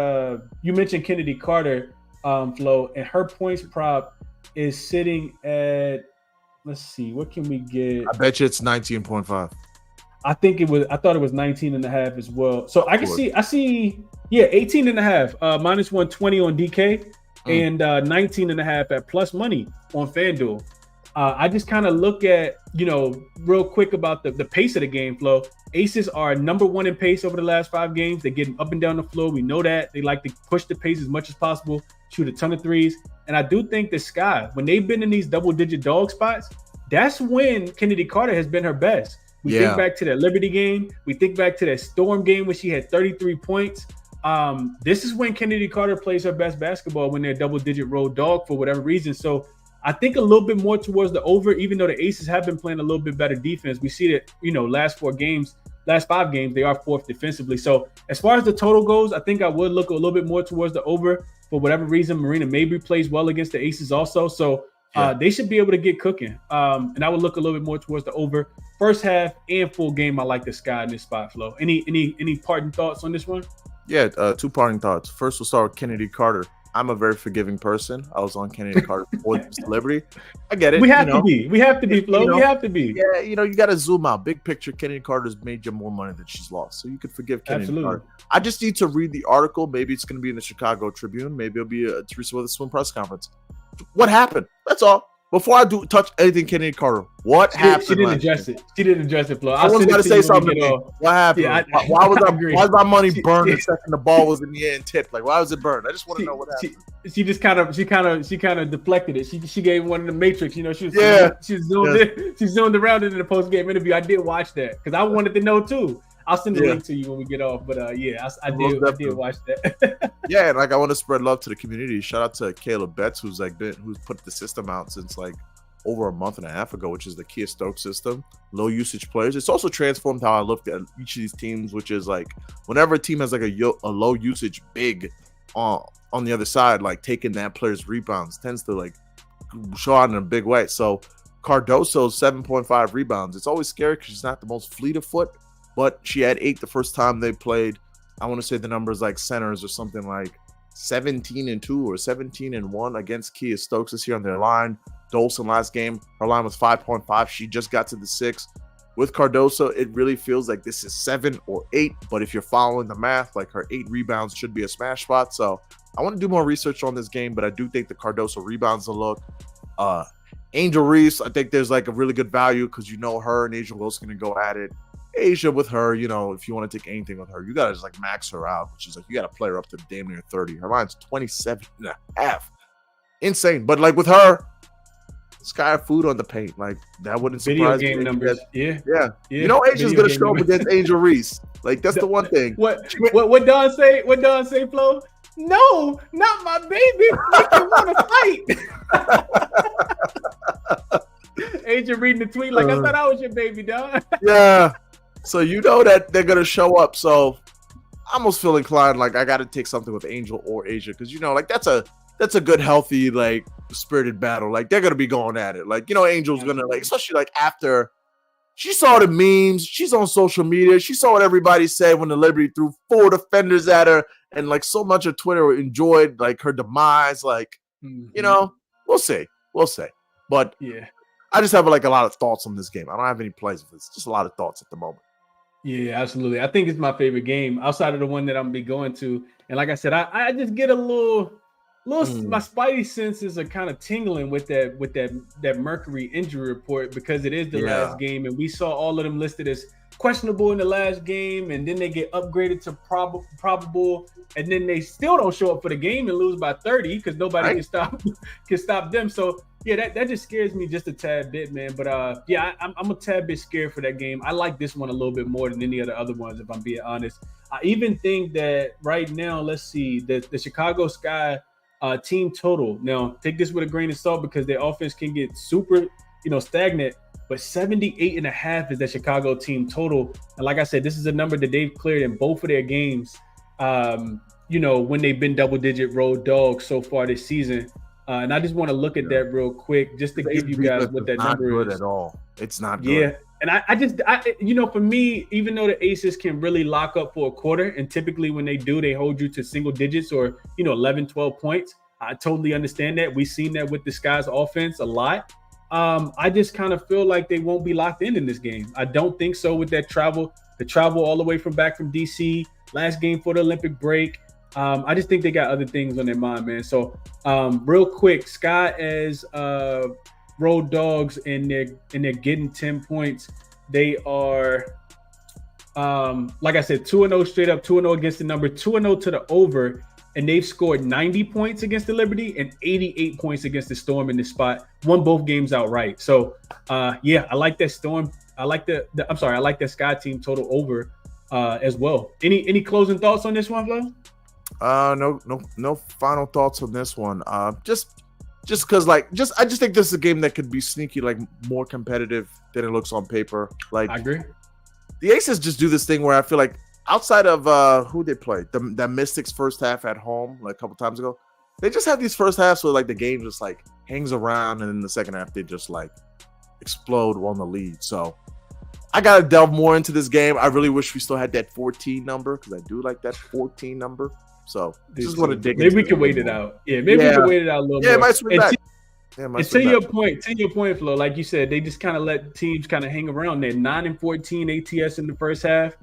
you mentioned Kennedy Carter, Flo, and her points prop is sitting at, let's see, what can we get? I bet you it's 19.5. I thought it was 19 and a half as well. So I see 18 and a half, minus 120 on DK and 19 and a half at plus money on FanDuel. I just kind of look at, real quick about the pace of the game, Flo. Aces are number one in pace over the last 5 games. They're getting up and down the floor. We know that. They like to push the pace as much as possible, shoot a ton of threes. And I do think the Sky, when they've been in these double-digit dog spots, that's when Kennedy Carter has been her best. We think back to that Liberty game. We think back to that Storm game where she had 33 points. This is when Kennedy Carter plays her best basketball, when they're a double-digit road dog for whatever reason. So I think a little bit more towards the over, even though the Aces have been playing a little bit better defense. We see that, last 5 games, they are 4th defensively. So as far as the total goes, I think I would look a little bit more towards the over for whatever reason. Marina Mabrey plays well against the Aces also. So they should be able to get cooking. And I would look a little bit more towards the over. First half and full game, I like the Sky in this spot, Flo. Any parting thoughts on this one? Yeah, 2 parting thoughts. First, we'll start with Kennedy Carter. I'm a very forgiving person. I was on Kennedy Carter before Liberty. I get it. We have to be. We have to be, Flo. We have to be. Yeah, you got to zoom out. Big picture, Kennedy Carter's made you more money than she's lost. So you could forgive Kennedy Carter. I just need to read the article. Maybe it's going to be in the Chicago Tribune. Maybe it'll be a Teresa Witherspoon press conference. What happened? That's all. Before I do touch anything Kennedy Carter, what happened? She didn't address it. She didn't address it, Flo. I was going to say something. What happened? Yeah, why was my money burned the second the ball was in the air and tipped? Like, why was it burned? I just want to know what happened. She just kind of deflected it. She gave one in the Matrix. She zoomed around it in the post game interview. I did watch that because I wanted to know too. I'll send the link to you when we get off. But I did watch that. Yeah, and I want to spread love to the community. Shout out to Caleb Betts, who's put the system out since over a month and a half ago, which is the Kia Stokes system. Low usage players. It's also transformed how I looked at each of these teams, which is whenever a team has a low usage big on the other side, taking that player's rebounds tends to show out in a big way. So Cardoso's 7.5 rebounds. It's always scary because she's not the most fleet of foot, but she had 8 the first time they played. I want to say the numbers centers or something 17-2 or 17-1 against Kia Stokes this year on their line. Dolson last game, her line was 5.5. She just got to the 6. With Cardoso, it really feels like this is 7 or 8. But if you're following the math, her 8 rebounds should be a smash spot. So I want to do more research on this game, but I do think the Cardoso rebounds will look. Angel Reese, I think there's a really good value because her and Asia Wilson going to go at it. Asia with her, if you want to take anything with her, you got to just max her out, which is you got to play her up to damn near 30. Her line's 27.5. Insane. But with her, Sky food on the paint. That wouldn't surprise me. Video game numbers. Yeah. Asia's going to show up against Angel Reese. That's the one thing. What Don say? What Don say, Flo? No, not my baby. Make you want to fight. Agent reading the tweet I thought I was your baby, Don. Yeah. So that they're gonna show up. So I almost feel inclined I got to take something with Angel or Asia because that's a good healthy spirited battle. They're gonna be going at it. Angel's gonna especially after she saw the memes. She's on social media. She saw what everybody said when the Liberty threw 4 defenders at her, and so much of Twitter enjoyed her demise. We'll see. But yeah. I just have a lot of thoughts on this game. I don't have any plays with this. Just a lot of thoughts at the moment. Yeah, absolutely. I think it's my favorite game outside of the one that I'm gonna be going to. And like I said, I just get a little my spidey senses are kind of tingling with that Mercury injury report because it is the last game, and we saw all of them listed as questionable in the last game, and then they get upgraded to probable, and then they still don't show up for the game and lose by 30 because nobody can stop them. So yeah, that just scares me just a tad bit, man. But I'm a tad bit scared for that game. I like this one a little bit more than any of the other ones, if I'm being honest. I even think that right now, let's see, the Chicago Sky team total. Now, take this with a grain of salt because their offense can get super, stagnant. But 78.5 is the Chicago team total. And like I said, this is a number that they've cleared in both of their games, when they've been double-digit road dogs so far this season. And I just want to look at that real quick just to give you guys what that number is. Not good at all. It's not good. Yeah. And I for me, even though the Aces can really lock up for a quarter, and typically when they do, they hold you to single digits or, 11, 12 points. I totally understand that. We've seen that with the Sky's offense a lot. I just kind of feel like they won't be locked in this game. I don't think so with that travel all the way back from DC, last game for the Olympic break. I just think they got other things on their mind, man. So real quick, Sky as road dogs and they're getting 10 points. They are, like I said, 2-0 straight up, 2-0 against the number, 2-0 to the over. And they've scored 90 points against the Liberty and 88 points against the Storm in this spot. Won both games outright. So, I like that Storm. I like I like that Sky team total over as well. Any closing thoughts on this one, Flo? No final thoughts on this one. Just because, I just think this is a game that could be sneaky, more competitive than it looks on paper. I agree. The Aces just do this thing where I feel like, outside of who they played, the Mystics first half at home, a couple times ago, they just have these first halves where the game just hangs around, and in the second half they just explode on the lead. So I gotta delve more into this game. I really wish we still had that 14 number because I do like that 14 number. So just want to dig. Maybe we can wait it out. Yeah, maybe we can wait it out a little more. Yeah, it might swing back. And to your point, Flo, like you said, they just kind of let teams kind of hang around there. 9-14 ATS in the first half.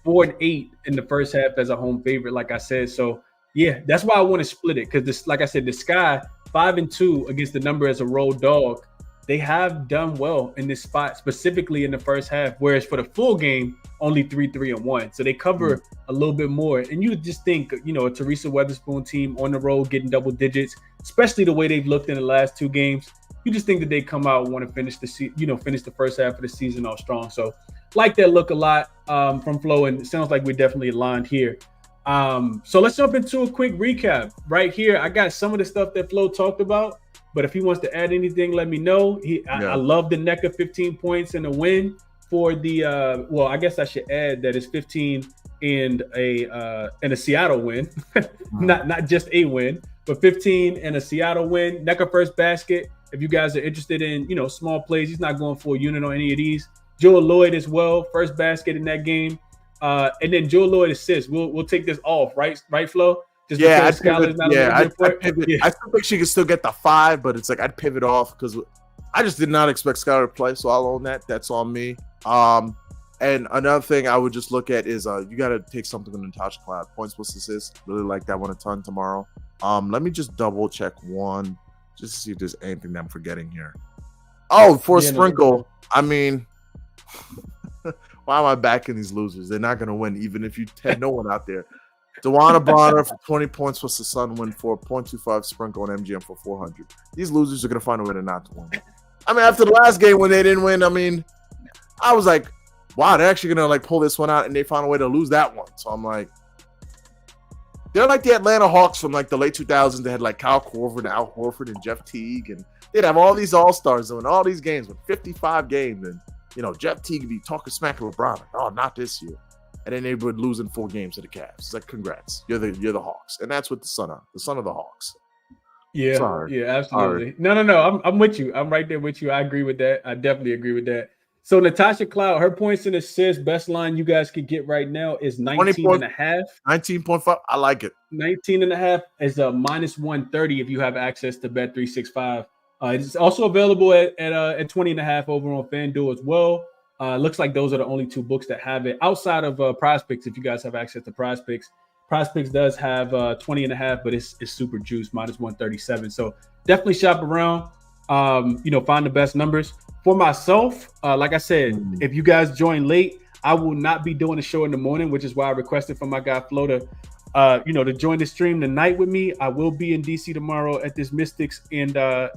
4-8 in the first half as a home favorite, like I said. So yeah, that's why I want to split it, because this, like I said, the Sky 5-2 against the number as a road dog. They have done well in this spot, specifically in the first half. Whereas for the full game, only 3-1. So they cover a little bit more. And you just think, a Teresa Weatherspoon team on the road getting double digits, especially the way they've looked in the last two games. You just think that they come out and want to finish the first half of the season off strong. So like that look a lot from Flo, and it sounds like we're definitely aligned here. So let's jump into a quick recap right here. I got some of the stuff that Flo talked about, but if he wants to add anything, let me know. I love the NECA 15 points and a win for the I guess I should add that it's 15 and a Seattle win, not just a win, but 15 and a Seattle win. NECA first basket. If you guys are interested in small plays, he's not going for a unit on any of these. Joel Lloyd as well, first basket in that game, and then Joel Lloyd assists. We'll take this off, right, Flo? Just I'd pivot. I still think she can still get the 5, but it's I'd pivot off because I just did not expect Skylar to play, so I'll own that. That's on me. And another thing I would just look at is you got to take something with Natasha Cloud. Points plus assists. Really like that one a ton tomorrow. Let me just double check one just to see if there's anything that I'm forgetting here. Oh, for a sprinkle. I mean, why am I backing these losers? They're not going to win, even if you had no one out there. Dewana Bonner for 20 points plus the Sun win for 0.25 sprinkle on MGM for 400. These losers are going to find a way to not to win. I mean, after the last game when they didn't win, I was like, wow, they're actually going to pull this one out, and they found a way to lose that one. So I'm like, they're like the Atlanta Hawks from the late 2000s. They had Kyle Korver and Al Horford and Jeff Teague, and they'd have all these all-stars doing all these games with 55 games, and Jeff Teague would be talking smack to LeBron. Oh, not this year. And then they would lose in 4 games to the Cavs. It's congrats, you're the Hawks, and that's what the son of the Hawks. Yeah, Sorry. Yeah, absolutely. Sorry. No. I'm with you. I'm right there with you. I agree with that. I definitely agree with that. So Natasha Cloud, her points and assists, best line you guys could get right now is 19.5. 19.5. I like it. 19.5 is a -130 if you have access to Bet365. It's also available at 20.5 over on FanDuel as well. Looks like those are the only 2 books that have it outside of PrizePicks. If you guys have access to PrizePicks, PrizePicks does have 20.5, but it's super juiced, -137. So definitely shop around. Find the best numbers. For myself, like I said, if you guys join late, I will not be doing a show in the morning, which is why I requested from my guy Flo to join the stream tonight with me. I will be in DC tomorrow at this Mystics and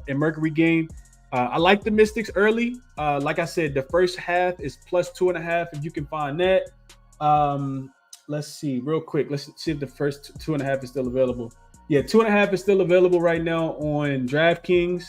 Mercury game. I like the Mystics early. Like I said, the first half is +2.5 if you can find that. Let's see real quick. Let's see if the first 2.5 is still available. Yeah, 2.5 is still available right now on DraftKings.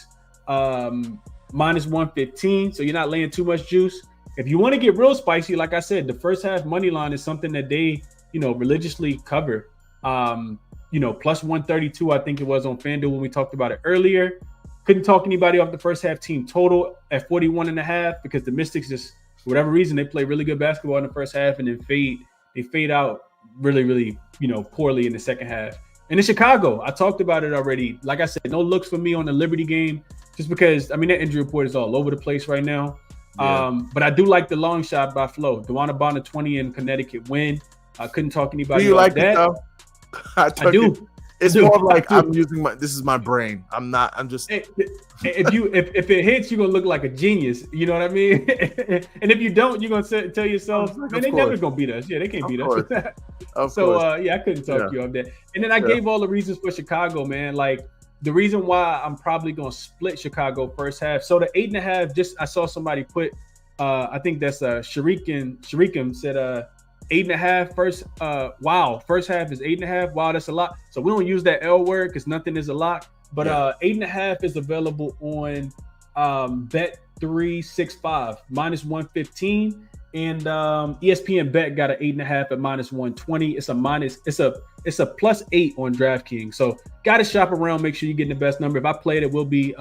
Minus 115, so you're not laying too much juice. If you want to get real spicy, like I said, the first half money line is something that they, religiously cover. Plus 132, I think it was on FanDuel when we talked about it earlier. Couldn't talk anybody off the first half team total at 41.5 because the Mystics just, for whatever reason, they play really good basketball in the first half and then fade out really, really, poorly in the second half. And in Chicago, I talked about it already. Like I said, no looks for me on the Liberty game, just because, that injury report is all over the place right now. Yeah. But I do like the long shot by Flo. DeWanna Bonner 20 in Connecticut win. I couldn't talk anybody about that. Do you like that? I do. It's more of like I'm using this is my brain. I'm just. If it hits, you're gonna look like a genius. You know what I mean? And if you don't, you're gonna tell yourself, man, they never gonna beat us. Yeah, they can't beat us. I couldn't talk you off that. And then I gave all the reasons for Chicago, man. Like the reason why I'm probably gonna split Chicago first half. So the 8.5. I saw somebody put. I think that's Sharikim said 8.5 first. First half is 8.5. Wow, that's a lot. So we don't use that L word because nothing is a lot. But 8.5 is available on Bet365 minus 115, and ESPN Bet got an 8.5 at minus 120. It's a plus 8 on DraftKings. So got to shop around. Make sure you're getting the best number. If I played it, will be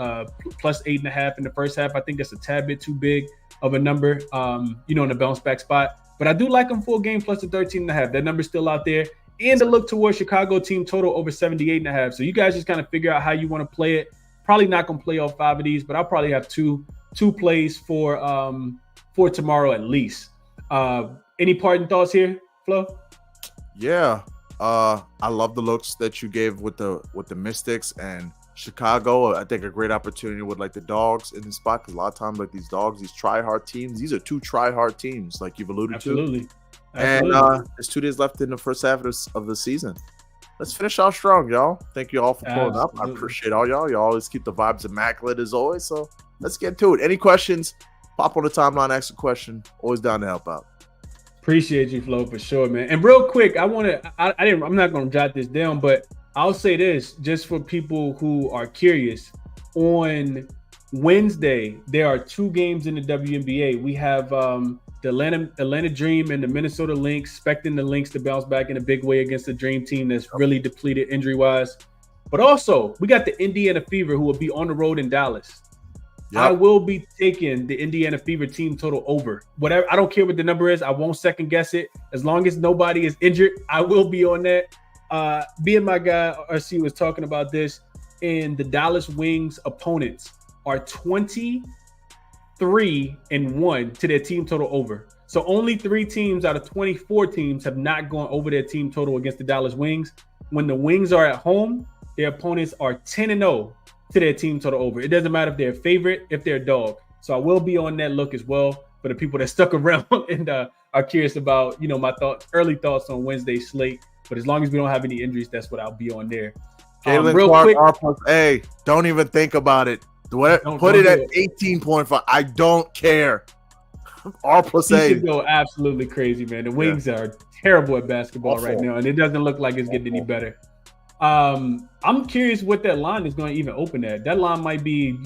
plus 8.5 in the first half. I think that's a tad bit too big of a number. In the bounce back spot. But I do like them full game plus the 13.5. That number's still out there. And to look towards Chicago team total over 78.5. So you guys just kind of figure out how you want to play it. Probably not going to play all 5 of these, but I'll probably have two plays for tomorrow at least. Any parting thoughts here, Flo? Yeah. I love the looks that you gave with the Mystics and Chicago. I think a great opportunity with like the Dogs in the spot, because a lot of times like these Dogs, these try-hard teams, these are 2 try-hard teams like you've alluded to. And there's 2 days left in the first half of the season. Let's finish off strong, y'all. Thank you all for pulling up. I appreciate all y'all. You always keep the vibes immaculate as always. So let's get to it. Any questions? Pop on the timeline, ask a question. Always down to help out. Appreciate you, Flo, for sure, man. And real quick, I'm not going to jot this down, but I'll say this just for people who are curious. On Wednesday, there are 2 games in the WNBA. We have the Atlanta Dream and the Minnesota Lynx, expecting the Lynx to bounce back in a big way against the Dream team that's really depleted injury-wise. But also, we got the Indiana Fever, who will be on the road in Dallas. Yep. I will be taking the Indiana Fever team total over. Whatever, I don't care what the number is. I won't second guess it. As long as nobody is injured, I will be on that. Being my guy, RC was talking about this, and the Dallas Wings opponents are 23-1 to their team total over. So only 3 teams out of 24 teams have not gone over their team total against the Dallas Wings. When the Wings are at home, their opponents are 10-0 to their team total over. It doesn't matter if they're a favorite, if they're a dog. So I will be on that look as well for the people that stuck around and are curious about, my early thoughts on Wednesday's slate. But as long as we don't have any injuries, that's what I'll be on there. Real Clark, quick, R+A. Don't even think about it. Put it at 18.5. I don't care. R+A. He should go absolutely crazy, man. The Wings are terrible at basketball right now, and it doesn't look like it's getting any better. I'm curious what that line is going to even open at. That line might be,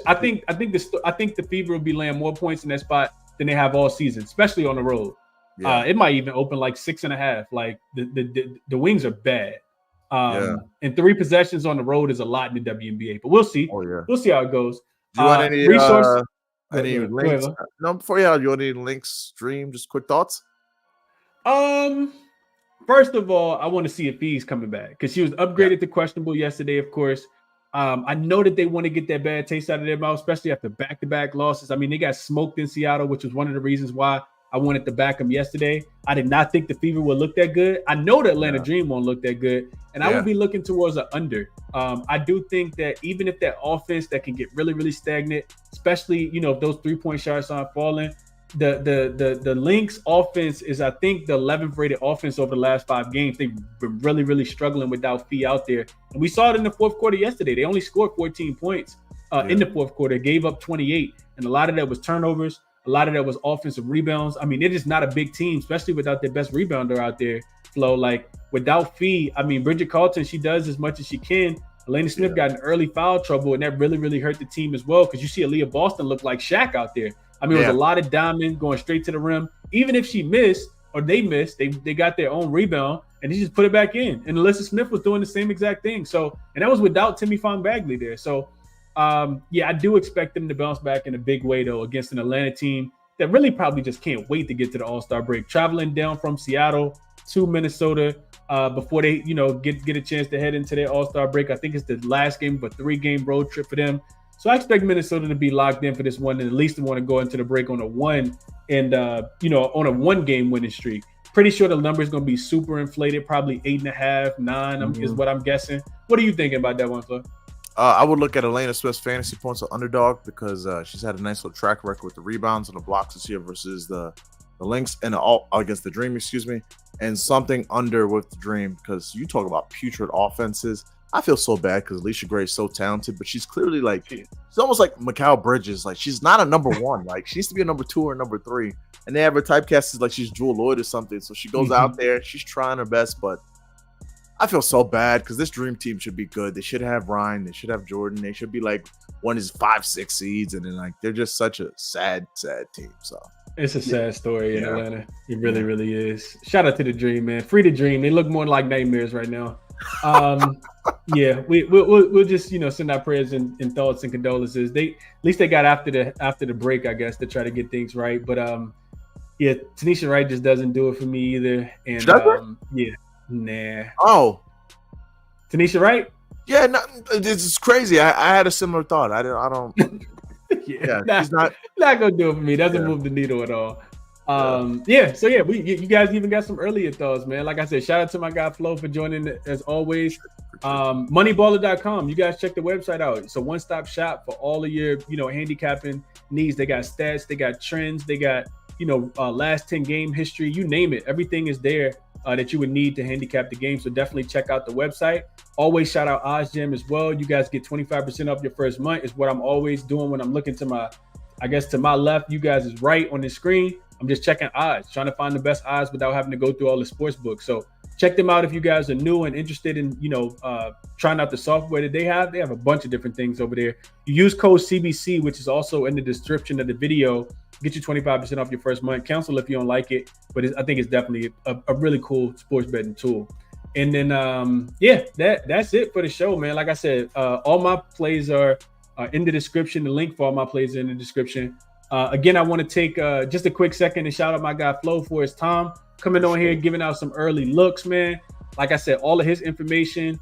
I think the Fever will be laying more points in that spot than they have all season, especially on the road. Yeah. It might even open like 6.5. Like the Wings are bad. And 3 possessions on the road is a lot in the WNBA, but we'll see. We'll see how it goes. Do you want any resource? Any links? No, before you want any Lynx stream? Just quick thoughts. First of all, I want to see if Fee's coming back because she was upgraded to questionable yesterday, of course. I know that they want to get that bad taste out of their mouth, especially after back-to-back losses. I mean, they got smoked in Seattle, which was one of the reasons why I wanted to back them yesterday. I did not think the Fever would look that good. I know the Atlanta Dream won't look that good, and I would be looking towards an under. I do think that even if that offense that can get really, really stagnant, especially, if those 3-point shots aren't falling, the Lynx offense is, I think, the 11th rated offense over the last 5 games. They've been really, really struggling without Fee out there. And we saw it in the fourth quarter yesterday. They only scored 14 points in the fourth quarter, gave up 28. And a lot of that was turnovers. A lot of that was offensive rebounds. I mean, it is not a big team, especially without their best rebounder out there, Flo. Like, without Fee, I mean, Bridget Carlton, she does as much as she can. Elena Smith got in early foul trouble, and that really, really hurt the team as well, because you see Aaliyah Boston look like Shaq out there. I mean, it was a lot of diamond going straight to the rim. Even if she missed or they missed, they got their own rebound, and he just put it back in. And Alyssa Smith was doing the same exact thing. So, and that was without Timmy Fong Bagley there. So, I do expect them to bounce back in a big way, though, against an Atlanta team that really probably just can't wait to get to the All-Star break. Traveling down from Seattle to Minnesota before they, get a chance to head into their All-Star break. I think it's the last game of a 3-game road trip for them. So I expect Minnesota to be locked in for this one, and at least they want to go into the break on a 1-game winning streak. Pretty sure the number is going to be super inflated, probably 8.5, 9 is what I'm guessing. What are you thinking about that one, Flo? I would look at Elena Smith's fantasy points on underdog, because she's had a nice little track record with the rebounds and the blocks this year versus the Lynx and against the Dream, and something under with the Dream, because you talk about putrid offenses. I feel so bad because Alicia Gray is so talented, but she's clearly she's almost like Mikal Bridges. Like, she's not a number 1. Like, she needs to be a number 2 or number 3. And they have her typecast as like she's Jewel Lloyd or something. So she goes out there, she's trying her best, but I feel so bad because this Dream team should be good. They should have Ryan, they should have Jordan, they should be like one of these 5-6 seeds, and then they're just such a sad team. So it's a sad story in Atlanta. It really, really is. Shout out to the Dream, man. Free the Dream. They look more like nightmares right now. We'll just send our prayers and thoughts and condolences. At least they got after the break, I guess, to try to get things right. But Tanisha Wright just doesn't do it for me either. And nah. Oh, Tanisha Wright? Yeah, no, it's crazy. I had a similar thought. I don't. She's not gonna do it for me. Doesn't move the needle at all. You guys even got some earlier thoughts, man. Like I said, shout out to my guy Flo for joining as always. Moneyballer.com. You guys check the website out. It's a one-stop shop for all of your, handicapping needs. They got stats, they got trends, they got, last 10 game history, you name it. Everything is there that you would need to handicap the game. So definitely check out the website. Always shout out OzGym as well. You guys get 25% off your first month. Is what I'm always doing when I'm looking to my left. You guys is right on the screen. I'm just checking odds, trying to find the best odds without having to go through all the sports books. So check them out if you guys are new and interested in, trying out the software that they have. They have a bunch of different things over there. You use code CBC, which is also in the description of the video, get you 25% off your first month. Cancel if you don't like it, but I think it's definitely a really cool sports betting tool. And then, that's it for the show, man. Like I said, all my plays are in the description. The link for all my plays are in the description. Again, I want to take just a quick second and shout out my guy Flo for his time coming on here, giving out some early looks, man. Like I said, all of his information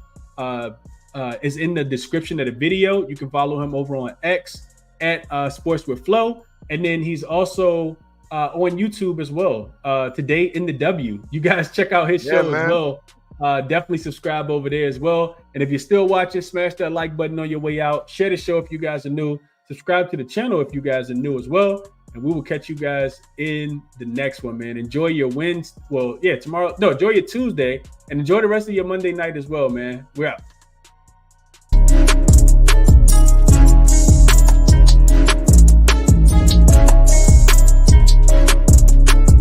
is in the description of the video. You can follow him over on X at Sports with Flo. And then he's also on YouTube as well. Today in the W. You guys check out his show as well. Definitely subscribe over there as well. And if you're still watching, smash that like button on your way out. Share the show if you guys are new. Subscribe to the channel if you guys are new as well. And we will catch you guys in the next one, man. Enjoy your wins. Well, tomorrow. No, enjoy your Tuesday and enjoy the rest of your Monday night as well, man. We're out.